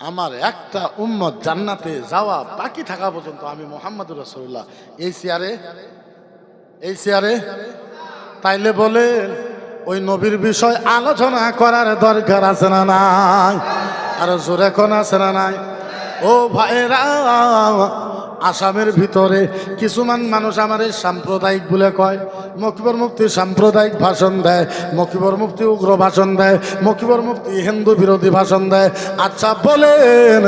আমার একটা উম্মত জান্নাতে যাওয়া বাকি থাকা পর্যন্ত আমি মুহাম্মদুর রাসূলুল্লাহ এই চেয়ারে, এই চেয়ারে। তাইলে বলেন ওই নবীর বিষয় আলোচনা করার দরকার আছে না নাই? আর জোরে কোন আছে না নাই? ও ভাইরা, আসামের ভিতরে কিছুমান মানুষ আমার সাম্প্রদায়িক বলে কয়। মকিবর মুফতি সাম্প্রদায়িক ভাষণ দেয়, মকিবর মুফতি উগ্র ভাষণ দেয়, মকিবর মুফতি হিন্দু বিরোধী ভাষণ দেয়। আচ্ছা বলেন,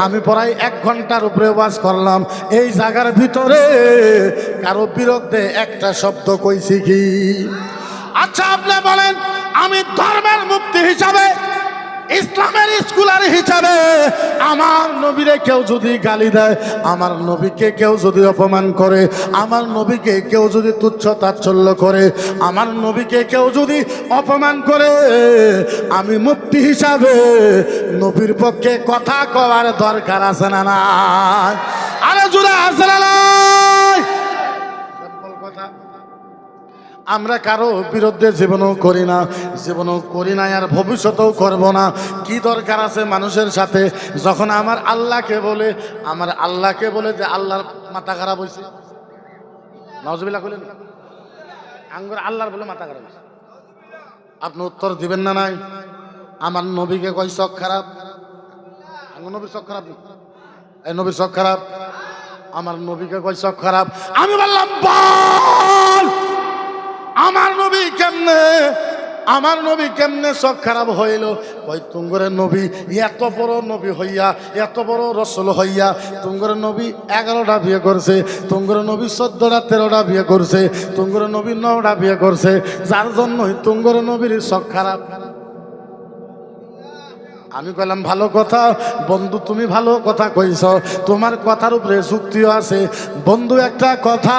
আমি প্রায় 1 ঘন্টার উপরে ওয়াজ করলাম, এই জায়গার ভিতরে কারো বিরুদ্ধে একটা শব্দ কইছি কি? আচ্ছা আপনি বলেন, আমি ধর্মের মুফতি হিসাবে, ইসলামের স্কুলার হিসাবে আমার নবীরে কেউ যদি গালি দেয়, আমার নবীকে কেউ যদি অপমান করে, আমার নবীকে কেউ যদি তুচ্ছ তাচ্ছল্য করে, আমার নবীকে কেউ যদি অপমান করে, আমি মুফতি হিসাবে নবীর পক্ষে কথা কওয়ার দরকার আছে না না? আরে জোরে আছে না নাই? কথা আমরা কারো বিরুদ্ধে জীবনও করি না, জীবনও করি না, আর ভবিষ্যতেও করব না। কি দরকার আছে মানুষের সাথে? যখন আমার আল্লাহকে বলে, আমার আল্লাহকে বলে যে আল্লাহর মাথা খারাপ হয়েছে, নাউজুবিল্লাহ কইলেন, আঙ্গুর আল্লাহর বলে মাথা খারাপ হয়েছে, আপনি উত্তর দিবেন না? নাই। আমার নবীকে কই চোখ খারাপ, আঙ্গুর নবীর চোখ খারাপ, এই নবীর চোখ খারাপ, আমার নবীকে কই চোখ খারাপ। আমি বললাম, বল আমার নবী কেমনে, আমার নবী কেমনে চোখ খারাপ হইল? ওই তুঙ্গরের নবী এত বড় নবী হইয়া, এত বড় রসুল হইয়া, তুঙ্গরের নবী 11টা বিয়ে করছে, তুঙ্গরের নবী 14টা 13টা বিয়ে করছে, তুঙ্গরের নবী 9টা বিয়ে করছে, যার জন্যই তুঙ্গরের নবীর চোখ খারাপ। আমি কইলাম, ভালো কথা বন্ধু, তুমি ভালো কথা কইছ, তোমার কথার উপরে যুক্তিও আছে বন্ধু। একটা কথা,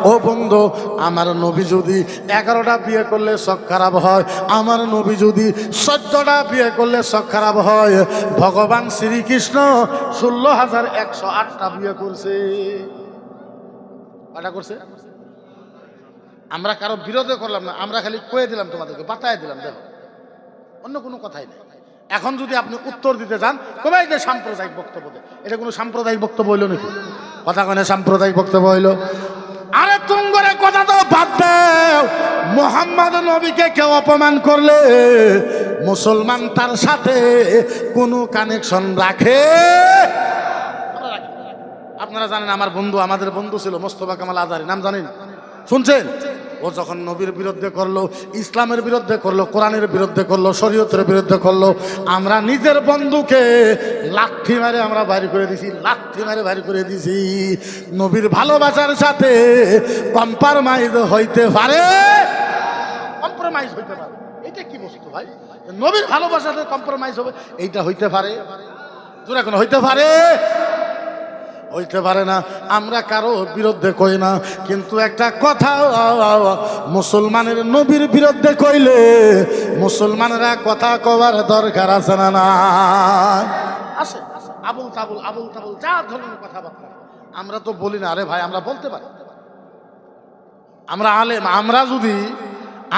ও বন্ধু, আমার নবী যদি 11টা বিয়ে করলে চোখ খারাপ হয়, আমার নবী যদি 14টা বিয়ে করলে চোখ খারাপ হয়, ভগবান শ্রীকৃষ্ণ 16,108টা বিয়ে করছে। কয়টা করছে? আমরা কারো বিরোধে করলাম না, আমরা খালি কয়ে দিলাম, তোমাদেরকে বাতায় দিলাম, দেখো, অন্য কোনো কথাই নেই। এখন যদি আপনি উত্তর দিতে চান, তবে এই যে সাম্প্রদায়িক বক্তব্য দেয়, এটা কোনো সাম্প্রদায়িক বক্তব্য হইল নাকি? কথা কনে সাম্প্রদায়িক বক্তব্য হইল? আরে তুঙ্গরে কথা তো বাদ দাও, মুহাম্মদ নবীকে কেউ অপমান করলে মুসলমান তার সাথে কোনো কানেকশন রাখে? আপনারা জানেন, আমার বন্ধু, আমাদের বন্ধু ছিল মোস্তফা কামাল আজারি, নাম জানেন, শুনছেন? ও যখন নবীর বিরুদ্ধে করলো, ইসলামের বিরুদ্ধে করলো, কোরআনের বিরুদ্ধে করলো, শরীয়তের বিরুদ্ধে করলো, আমরা নিজের বন্ধুকে লাঠি মারে আমরা বাইর করে দিছি, লাঠি মারে বাইর করে দিছি। নবীর ভালোবাসার সাথে কম্প্রোমাইজ হইতে পারে? কম্প্রোমাইজ হইতে পারে? এটা কি বস্তু ভাই? নবীর ভালোবাসার সাথে কম্প্রোমাইজ হবে, এইটা হইতে পারে? তোরা কোনো হইতে পারে? হইতে পারে না। আমরা কারো বিরুদ্ধে কই না, কিন্তু একটা কথা, মুসলমানের নবীর বিরুদ্ধে কইলে মুসলমানরা কথা কবার দরকার আছে না না? আছে। আবুল তাবুল, আবুল তাবুল যা ধরনের কথাবার্তা আমরা তো বলি না। আরে ভাই, আমরা বলতে পারি, আমরা আলেম।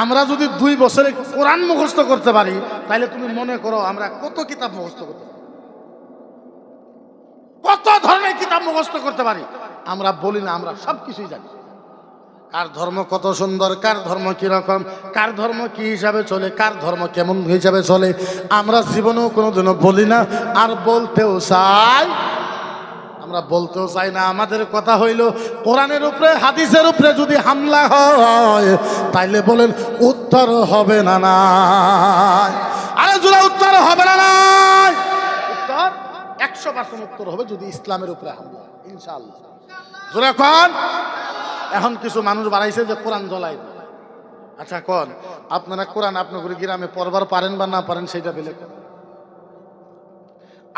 আমরা যদি 2 বছরে কোরআন মুখস্থ করতে পারি, তাহলে তুমি মনে করো আমরা কত কিতাব মুখস্থ করতে পারি, কত ধরনের কথা মুখস্থ করতে পারি, আমরা বলি না, আমরা সব কিছুই জানি। কার ধর্ম কত সুন্দর, কার ধর্ম কি রকম, কার ধর্ম কি হিসাবে চলে, কার ধর্ম কেমন হিসাবে চলে, আমরা জীবনেও কোনোদিনও বলি না, আর বলতেও চাই, আমরা বলতেও চাই না। আমাদের কথা হইল কোরআনের উপরে হাদিসের উপরে যদি হামলা হয় তাইলে বলেন উত্তর হবে না নাই? আরে জোরে উত্তর হবে না নাই? উত্তর 100% উত্তর হবে যদি ইসলামের উপরে হামলা, ইনশাআল্লাহ। জোরে কোন? এখন কিছু মানুষ বাড়াইছে যে কোরআন জ্বলাই। আচ্ছা কোন, আপনারা কোরআন আপনাদের গ্রামে পড়বার পারেন বা না পারেন সেটা বেলে কোন।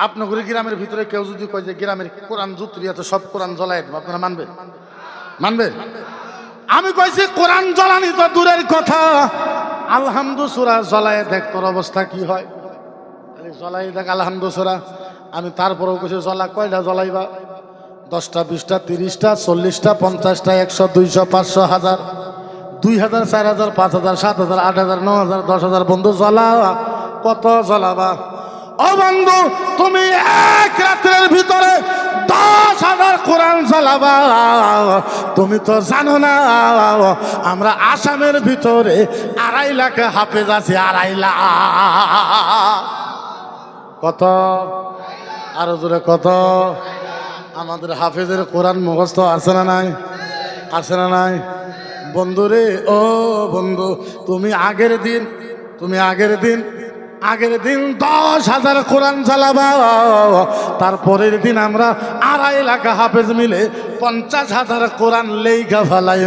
আপনাদের গ্রামের ভিতরে কেউ যদি কয় যে গ্রামের কোরআন জুতরিয়াতে সব কোরআন জ্বলাই দেব, আপনারা মানবেন? মানবেন? আমি কইছি কোরআন জ্বলানি তো দূরের কথা, আলহামদু সূরা জ্বলাই দেখ তোর অবস্থা কি হয়। আরে জ্বলাই দেখ আলহামদু সূরা। আমি তারপরেও কইছি জ্বলা কয়টা জ্বলাইবা? 10টা 20টা 30টা 40টা 50টা 100 200 500 1000 2000 4000 5000 7000 8000 9000 10000 বন্ধু জ্বলা কত জ্বলাবা? ও বন্ধু তুমি এক রাতের ভিতরে 10,000 কোরআন জ্বলাবা? তুমি তো জানো না আমরা আসামের ভিতরে 2.5 লাখ হাফেজ আছে। 2.5 লাখ। কত? আরো জোরে কত? আমাদের হাফেজের কোরআন মুখস্থ আছে না নাই? আছে না নাই? বন্ধুরে, ও বন্ধু, তুমি আগের দিন 10,000 কোরআন চালাবা, তারপরের দিন আমরা 2.5 লাখ হাফেজ মিলে 50,000 কোরআন লেইখা ফেলাই।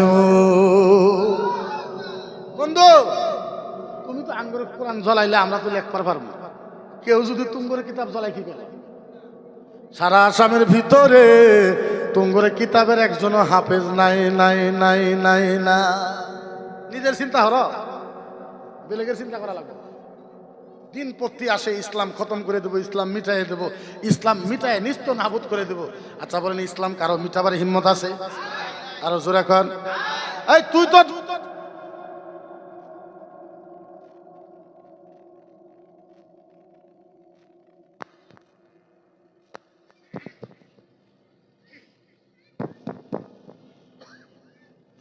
বন্ধু তুমি তো আঙ্গুর কোরআন জ্বলাইলে আমরা তো লেখবার পারবো, কেউ যদি তুঙ্গরে কিতাব জ্বলাই কি করে? সারা আসামের ভিতরে তুঙ্গরে কিতাবের একজনও হাফেজ নাই নাই নাই নাই না। নিজের চিন্তা হর, বেলেগের চিন্তা করা লাগবে। দিন প্রতি আসে ইসলাম খতম করে দেবো, ইসলাম মিটাই দেবো, ইসলাম মিটাই নিস্ত নাবুদ করে দেবো। আচ্ছা বলেন ইসলাম কারো মিটাবার হিম্মত আছে? আরো জোরে কর। এই তুই তো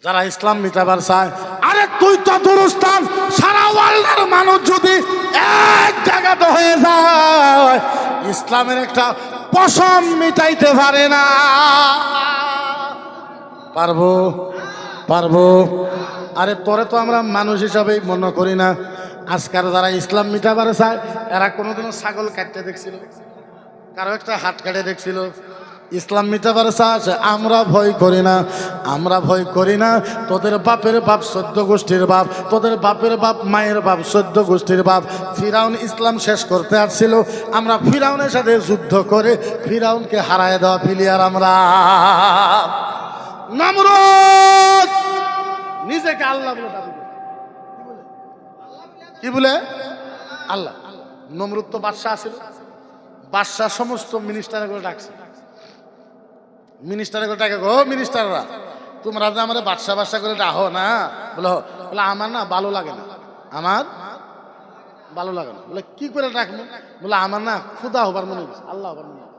যারা ইসলাম মিটাবার চায়, আরে তুই তো দুরুস্তান, সারা ওয়ার্ল্ডের মানুষ যদি এক জায়গাতে হয়ে যায় ইসলামের একটা পশম মিটাইতে পারে না। পারবো? পারবো? আরে তোরে তো আমরা মানুষ হিসাবেই মনে করি না। আজকাল যারা ইসলাম মিটাবার চায় এরা কোনোদিনও ছাগল কাটতে দেখছিল, কারো একটা হাত কাটে দেখছিল? ইসলাম মিটাবার চাষ আমরা ভয় করি না, আমরা ভয় করি না। তোদের বাপের বাপ 14 গোষ্ঠীর বাপ, তোদের বাপের বাপ মায়ের বাপ 14 গোষ্ঠীর বাপ। ফিরাউন ইসলাম শেষ করতে আসছিল, আমরা ফিরাউনের সাথে যুদ্ধ করে ফিরাউনকে হারায় দেওয়া প্লেয়ার আমরা। নমরুদ নিজেকে আল্লাহ বলে দাবি করে। কি বলে? আল্লাহ। নমরুদ তো বাদশাহ আছিল, বাদশাহ সমস্ত মিনিস্টারে করে ডাকছে। মিনিস্টারে করে ডাকে, ও মিনিস্টাররা তোমরা যে আমার বাদশা বাদশা করে ডাকো না, বলে বলে আমার না ভালো লাগে না, আমার ভালো লাগে না। বলে কি করে ডাকবো? বলে আমার না খুদা হবার মনে গেছে, আল্লাহ হবার মনে গেছে।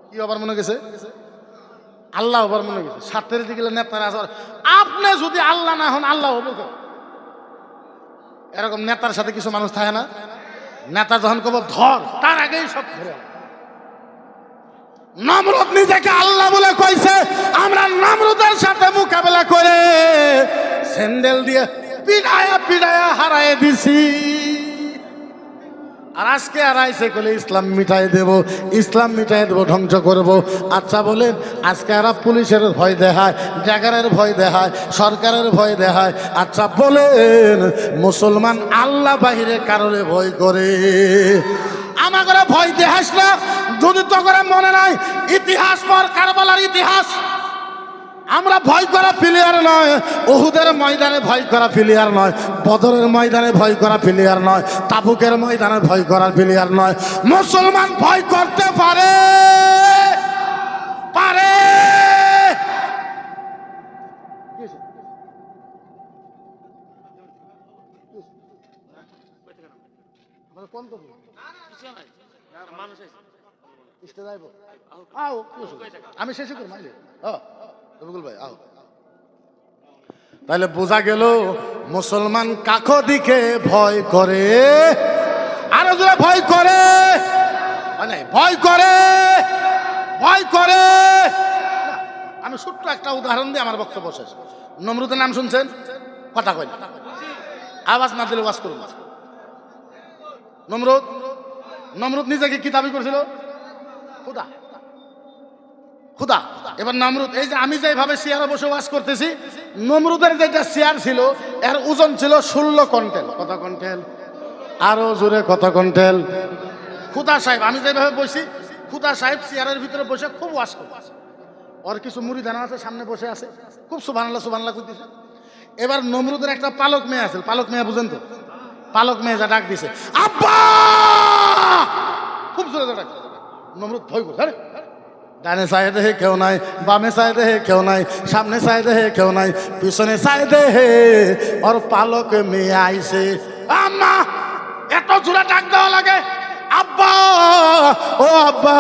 কি হবার মনে গেছে? আল্লাহ হবার মনে গেছে। স্বার্থের দিকে নেতারা আছে, আপনি যদি আল্লাহ না হন আল্লাহ হবো কেন? এরকম নেতার সাথে কিছু মানুষ থাকে না, নেতা যখন কব ধর তার আগেই সব ধরে। নমরুদ নিজেকে আল্লাহ বলে কইছে, আমরা নমরুদের সাথে মোকাবেলা করে স্যান্ডেল দিয়ে পিড়ায়া পিড়ায়া হারায় দিছি। আর আজকে হারাইছে কলে ইসলাম মিটাই দেব, ইসলাম মিটাই দেব, ধ্বংস করব। আচ্ছা বলেন আজকে এরা পুলিশের ভয় দেখায়, জাগারের ভয় দেখায়, সরকারের ভয় দেখায়। আচ্ছা বলেন মুসলমান আল্লাহ বাহিরে কারণে ভয় করে? আমাদের ভয় দেখাস না যদি তো করে মনে নাই ইতিহাস পর কারবালার ইতিহাস। আমরা ভয় করা প্লেয়ার নয়, উহুদের ময়দানে ভয় করা প্লেয়ার নয়, বদরের ময়দানে ভয় করা প্লেয়ার নয়, তাবুকের ময়দানে ভয় করার প্লেয়ার নয়। মুসলমান ভয় করতে পারে পারে আমি শেষে করবো রবিকুল ভাই আও। তাহলে বোঝা গেল মুসলমান কাকো দিকে ভয় করে, আরো জোরে ভয় করে, ভয় করে, ভয় করে। আমি ছোট্ট একটা উদাহরণ দিয়ে আমার বক্তব্য শেষ। নমরুদের নাম শুনছেন? কথা কই না, আওয়াজ না দিলে ওয়াজ করুন। নমরুদ, নমরুদ নিজেকে কি দাবি করেছিল? খুদা, খুদা। এবার নমরুদ, এই যে আমি যেভাবে চেয়ারে বসে ওয়াজ করতেছি, নমরুদের যেটা চেয়ার ছিল এর ওজন ছিল 16 কুইন্টাল। কত কুইন্টাল? আরো জোরে কত কুইন্টাল? খুদা সাহেব, আমি যেভাবে বসি, খুদা সাহেব চেয়ারের ভিতরে বসে খুব ওয়াজ করতেছে। ওর কিছু মুরিদানা আছে সামনে বসে আছে, খুব সুবহানাল্লাহ সুবহানাল্লাহ করতেছে। এবার নমরুদের একটা পালক মেয়ে আছে, পালক মেয়ে বুঝেন তো? পালক মেয়ে যা ডাক দিছে, আব্বা, খুব জোরে ডাক। নমরুদ ভয় করছে, আরে ডানে চাই দেহে কেউ নাই, বামে চাই দেহে কেউ নাই, সামনে চাই দেহে কেউ নাই, পিছনে চাই দেহে ওর পালক মেয়ে আইছে। আম্মা, এত জোরে ডাক দেওয়া লাগে? আব্বা, ও আব্বা,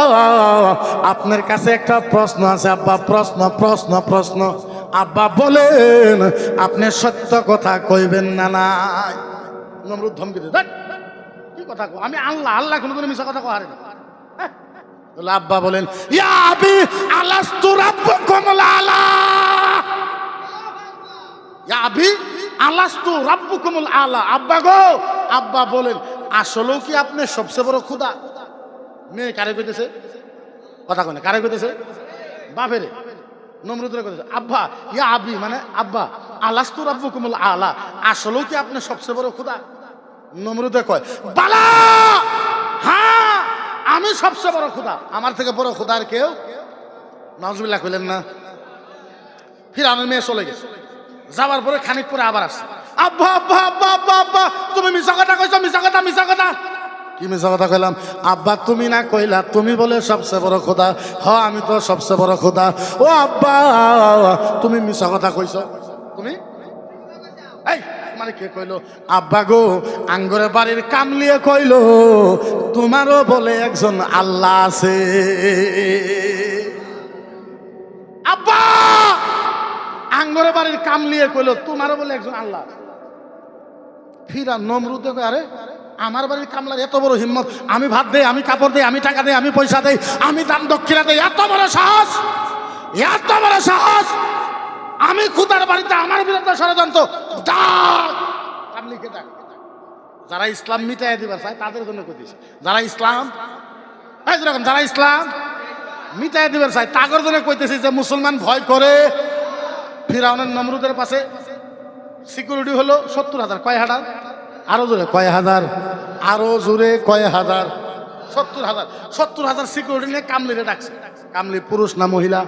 আপনার কাছে একটা প্রশ্ন আছে আব্বা। প্রশ্ন প্রশ্ন প্রশ্ন। আব্বা বলেন, আপনি সত্য কথা কইবেন না? নাই। নমরুদ ধমকি দিয়ে, কি কথা কো? আমি আল্লাহ, আল্লাহ কোনোদিন মিছা কথা কয় না। আব্বা বলেন, ইয়া আবি আলাস্তু রাব্বুকুমুল আলা, ইয়া আবি আলাস্তু রাব্বুকুমুল আলা। আব্বা গো, আব্বা বলেন, আসলেও কি আপনি সবচেয়ে বড় খুদা? মেয়ে কারে কইতেছে? কথা কয় না, কারে কইতেছে? বাপেরে, নমরুদের কইতেছে। আব্বা, ইয়া আবি মানে আব্বা, আলাস্তু রাব্বুকুমুল আলা, আসলেও কি আপনি সবচেয়ে বড় খুদা? নমরুদে কয়, বালা, হ্যাঁ আমি সবচেয়ে বড় খুদা, আমার থেকে বড় খুদা আর কেউ? নাউজুবিল্লাহ কইলেন না। ফিরআউনের মেয়ে চলে গেছে, যাওয়ার পরে খানিক পরে আবার আসছে। আব্বা আব্বা আব্বা আব্বা আব্বা, তুমি মিছা কথা কইছো, মিছা কথা, মিছা কথা। কি মিছা কথা কইলাম? আব্বা তুমি না কইলা তুমি বলে সবচেয়ে বড় খোদা? হ, আমি তো সবচেয়ে বড় খোদা। ও আব্বা, তুমি মিছা কথা কইছো। তুমি এই মানে কে কইলো? আব্বা গো, আঙ্গরে বাড়ির কামলিয়ে কইলো তোমারও বলে একজন আল্লাহ আছে। আব্বা, আঙ্গরে বাড়ির কামলিয়ে কইলো তোমারও বলে একজন আল্লাহ আছে। ফিরা নমরুদ, আরে আমার বাড়ির কামলার এত বড় হিম্মত, আমি ভাত দেই, আমি কাপড় দেই, আমি টাকা দেই, আমি পয়সা দেই, আমি দান দক্ষিণা দেই, এত বড় সাহস, এত বড় সাহস! আমি খুদার বাড়িতে আমার বিরুদ্ধে ষড়যন্ত্র! কামলিকে ডাক। যারা ইসলাম মিটাই দিবার চায় তাদের জন্য কইতেছে। যারা ইসলাম, যারা ইসলাম মিটাই দিবার চায় তাদের জন্য কইতেছে যে মুসলমান ভয় করে। ফিরআউনের নমরুদের পাশে সিকিউরিটি হলো 70,000। কয় হাজার? আরো জোরে কয় হাজার? আরো জোরে কয় হাজার? 70,000। 70,000 সিকিউরিটি নিয়ে কামলিরে ডাকছে। কামলি পুরুষ না মহিলা?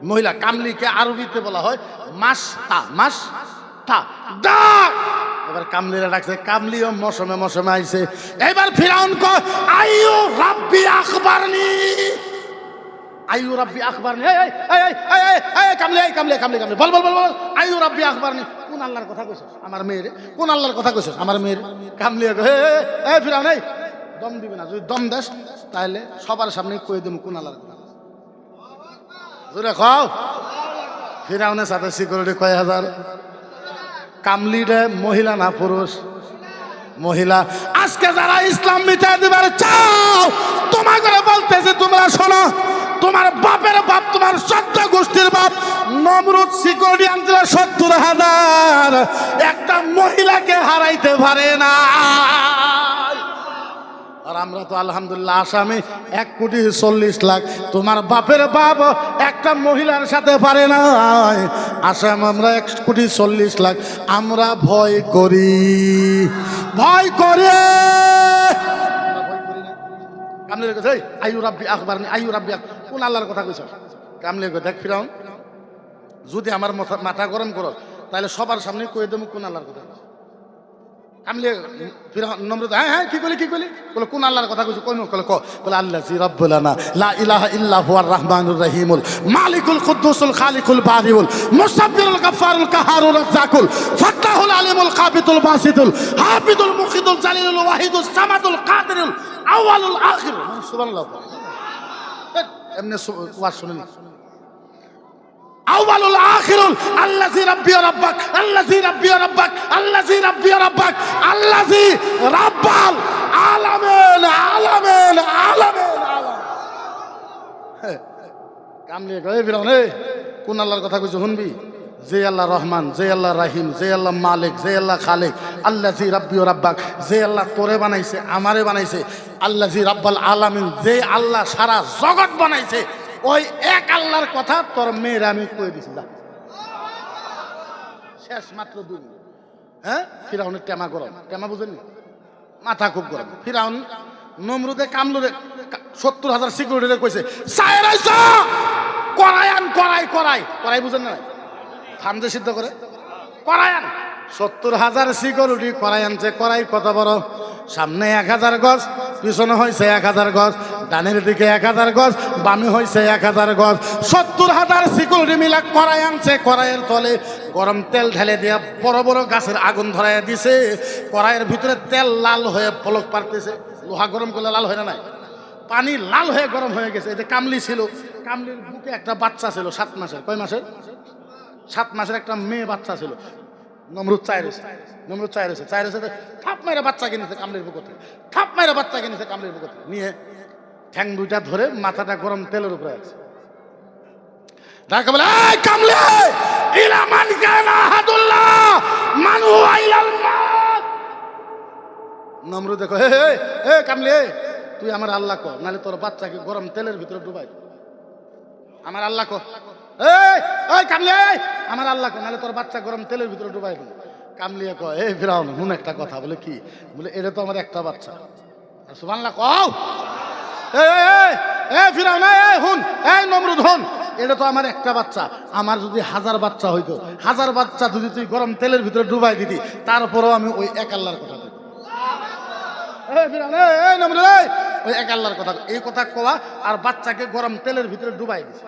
মহিলা। কামলিকে আরবিতে বলা হয় মাসতা, মাসতা। ডাক। এবার কামলিরে ডাকছে, কামলিও মৌসুমে মৌসুমে আইছে। এবার ফিরআউন কয়, আইয়ু রাব্বি আখবারনি, আইয়ু রাব্বি আখবারনি। এই এই এই এই এই কামলি, এই কামলি, কামলি, কামলি, বল বল বল বল, আইয়ু রাব্বি আখবারনি। কোন আল্লাহর কথা কইছস? আমার মেয়েরে। কোন আল্লাহর কথা কইছস? আমার মেয়েরে। কামলি কয়, এই ফিরআউন, এই দম দিবে না, যদি দম দেস তাহলে সবার সামনে কই দেব কোন আল্লাহর কথা। জোরে খাও। ফিরআউনের সাথে সিকিউরিটি কয় হাজার। কামলিরে মহিলা না পুরুষ? মহিলা। আজকে যারা ইসলাম মিটাই দিবার চাও, তোমার করে বলতেছে, তোমরা শোনো, তোমার বাপের বাপ, তোমার 14 গোষ্ঠীর বাপ নমরুদ সিকিউরিটি আনছিল 70,000, একটা মহিলাকে হারাইতে পারে না। আর আমরা তো আলহামদুলিল্লাহ আসামি 1,40,00,000। তোমার বাপের বাপ একটা মহিলার সাথে পারে না। আসাম আমরা 1,40,00,000। আমরা ভয় করি, ভয় করে। কামলির কথা, আইয়ু রাব্বি আখবারনি, আইয়ু রাব্বি। কোন আল্লাহর কথা কইছ? কামলির কথা, দেখ ফিরআউন, যদি আমার মাথা গরম করো তাহলে সবার সামনে কই দেব কোন আল্লাহর কথা। কামলি ফিরআউন নমরুদ, হ্যাঁ হ্যাঁ কি কইলি, কি কইলি? বলে কোন আল্লাহর কথা কইছ? কইনো কলে ক। বলে আল্লাযী রাব্বুলানা লা ইলাহা ইল্লা হুয়ার রাহমানুর রহিমুল মালিকুল কুদ্দুসুল খালিকুল বারিউল মুসাব্বিরুল গাফফারুল কাহারুর রাজ্জাকুল ফাত্তাহুল আলিমুল কাবিতুল বাসিতুল হাফিদুল মুকিদুল জালিলুল ওয়াহিদুস সামাদুল কাদিরুল আউয়ালুল আখির। সুবহানাল্লাহ। এমনি ওয়াজ শুনেন আউয়ালুল আখিরুল আল্লাযী রাব্বি ওয়া রাব্বাক আল্লাযী রাব্বি ওয়া রাব্বাক আল্লাযী রাব্বি ওয়া রাব্বাক আল্লাযী রাব্বাল আলামিন আলামিন আলামিন কামলিয়ে কই বিরানে কোন আল্লাহর কথা কইছো শুনবি যে আল্লাহ রহমান যে আল্লাহ রাহিম যে আল্লাহ মালিক যে আল্লাহ খালিক আল্লাযী রাব্বি ওয়া রাব্বাক যে আল্লাহ তোরে বানাইছে আমারে বানাইছে আল্লাযী রাব্বাল আলামিন যে আল্লাহ সারা জগৎ বানাইছে ওই এক আল্লাহর কথা তোর মেয়ের আমি কই দিছি যা শেষ মাত্র 2 মিনিট হ্যাঁ ফিরাউনের টেমা গরম টেমা বুঝেননি মাথা খুব গরম ফিরাউন নমরুদে কামলুরে 70,000 সিকিউরিটিদের কইছে সায়ের আইছো করায়ান করাই বুঝেন না থামজে সিদ্ধ করে করায়ান 70,000 সিকিউরিটি করাই আনছে করাই কত বড় সামনে 1000 গজ পিছনে হয়েছে 1000 গজ ডানের দিকে 1000 গজ বামে হয়েছে 1000 গজ 70,000 সিকিউরিটি মিলা করাই আনছে করাইয়ের তলে গরম তেল ঢেলে দিয়া বড় বড় গাছের আগুন ধরাইয়া দিছে করাইয়ের ভিতরে তেল লাল হয়ে পলক পারতেছে লোহা গরম করলে লাল হয় না নাই পানি লাল হয়ে গরম হয়ে গেছে এতে কামলি ছিল কামলির বুকে একটা বাচ্চা ছিল 7 মাসের কয় মাসের 7 মাসের একটা মেয়ে বাচ্চা ছিল নমরুদ চাইরেছে থাপ মাইরা বাচ্চা কিনেছে কামলির বুক থেকে থাপ মাইরা বাচ্চা কিনেছে কামলির বুক থেকে নিয়ে ঠ্যাং দুইটা ধরে মাথাটা গরম তেলের উপরে আছে ডাকে বলে এই কামলি ইলা মান কানা আহাদুল্লাহ মান হুয়া ইলাল মাউত নমরুদ দেখো হে কামলি তুই আমার আল্লাহ কর নালে তোর বাচ্চাকে গরম তেলের ভিতরে ডুবাই আমার আল্লাহ কর এই কামলি আমার আল্লাহ কর নালে তোর বাচ্চা গরম তেলের ভিতরে ডুবাই দিল কামলিয়া কয় এই ফিরাউন হুন একটা কথা বলে কি বলে এটা তো আমার একটা বাচ্চা সুবহানাল্লাহ কও এই ফিরাউন এই হুন এই নমরুদ হুন এটা তো আমার একটা বাচ্চা আমার যদি 1000 বাচ্চা হইতো 1000 বাচ্চা যদি তুই গরম তেলের ভিতরে ডুবাই দিতি তারপরেও আমি ওই এক আল্লাহর কথা বলি এই নমরুদ ওই এক আল্লাহর কথা এই কথা কোয়া আর বাচ্চাকে গরম তেলের ভিতরে ডুবাই দিছে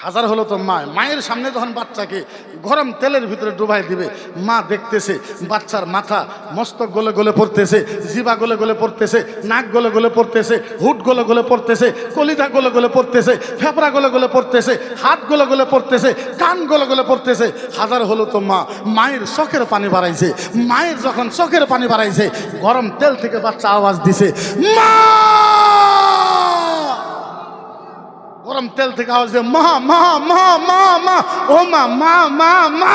1000 হলো তো মায়ের সামনে যখন বাচ্চাকে গরম তেলের ভিতরে ডুবাই দিবে মা দেখতেছে বাচ্চার মাথা মস্তক গলে গলে পড়তেছে জিবা গলে গলে পড়তেছে নাক গলে গলে পড়তেছে হুট গলে গলে পড়তেছে কলিজা গলে গলে পড়তেছে ফেফড়া গলে গলে পড়তেছে হাত গলে গলে পড়তেছে কান গলে গলে পড়তেছে 1000 হলো তো মায়ের চোখের পানি বাড়াইছে মায়ের যখন চোখের পানি বাড়াইছে গরম তেল থেকে বাচ্চা আওয়াজ দিছে মা গরম তেল থেকে আওয়াজ দিয়ে মা মা মা মা মা ও মা মা মা মা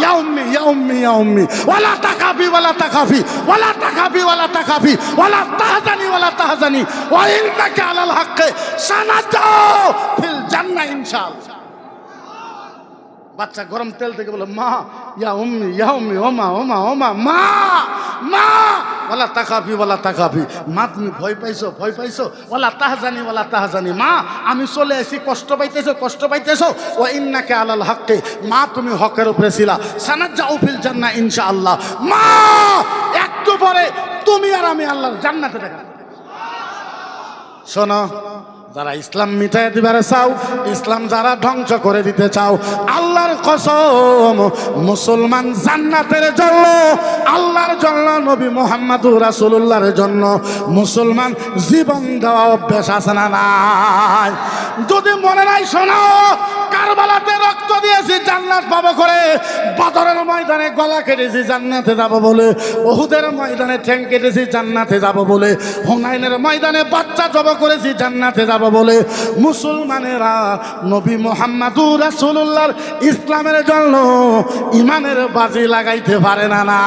ইয়া উম্মি ইয়া উম্মি ইয়া উম্মি ওয়ালা তাকাফি ওয়ালা তাকাফি ওয়ালা তাকাফি ওয়ালা তাকাফি ওয়ালা তাহজানি ওয়ালা তাহজানি ওয়া ইন্নাকা আলাল হাক্কি সানাজাউ ফিল জান্নাহ ইনশাআল্লাহ বাচ্চা গরম তেল থেকে বলে মা ইয়া উম্মি ও মা ও মা ও মা মা মা ওয়ালা তাকাফি মা তুমি ভয় পাইছো ওয়ালা তাহজানি মা আমি চলে আসি কষ্ট পাইতেছো ওয়া ইন্নাকা আলাল হাক্কি মা তুমি হকের উপরে ছিলা সানাজাউ ফিল জান্নাহ ইনশাআল্লাহ মা একটু পরে তুমি আর আমি আল্লাহর জান্নাতে দেখা শোনো যারা ইসলাম মিটাই দিবার চাও ইসলাম যারা ধ্বংস করে দিতে চাও আল্লাহর কসম মুসলমান জান্নাতের জন্য আল্লাহর জন্য নবী মুহাম্মদুর রাসূলুল্লাহর জন্য মুসলমান জীবন দেওয়া অভ্যাস আছে না নাই যদি মনে নাই শোনো কারবালাতে রক্ত দিয়েছি জান্নাত পাবো করে বদরের ময়দানে গলা কেটেছি জান্নাতে যাব বলে উহুদের ময়দানে ঠ্যাং কেটেছি জান্নাতে যাব বলে হুনাইনের ময়দানে বাচ্চা জব করেছি জান্নাতে যাব বলে মুসলমানেরা নবী মুহাম্মদুর রাসূলুল্লাহর ইসলামের জন্য ইমানের বাজি লাগাইতে পারে না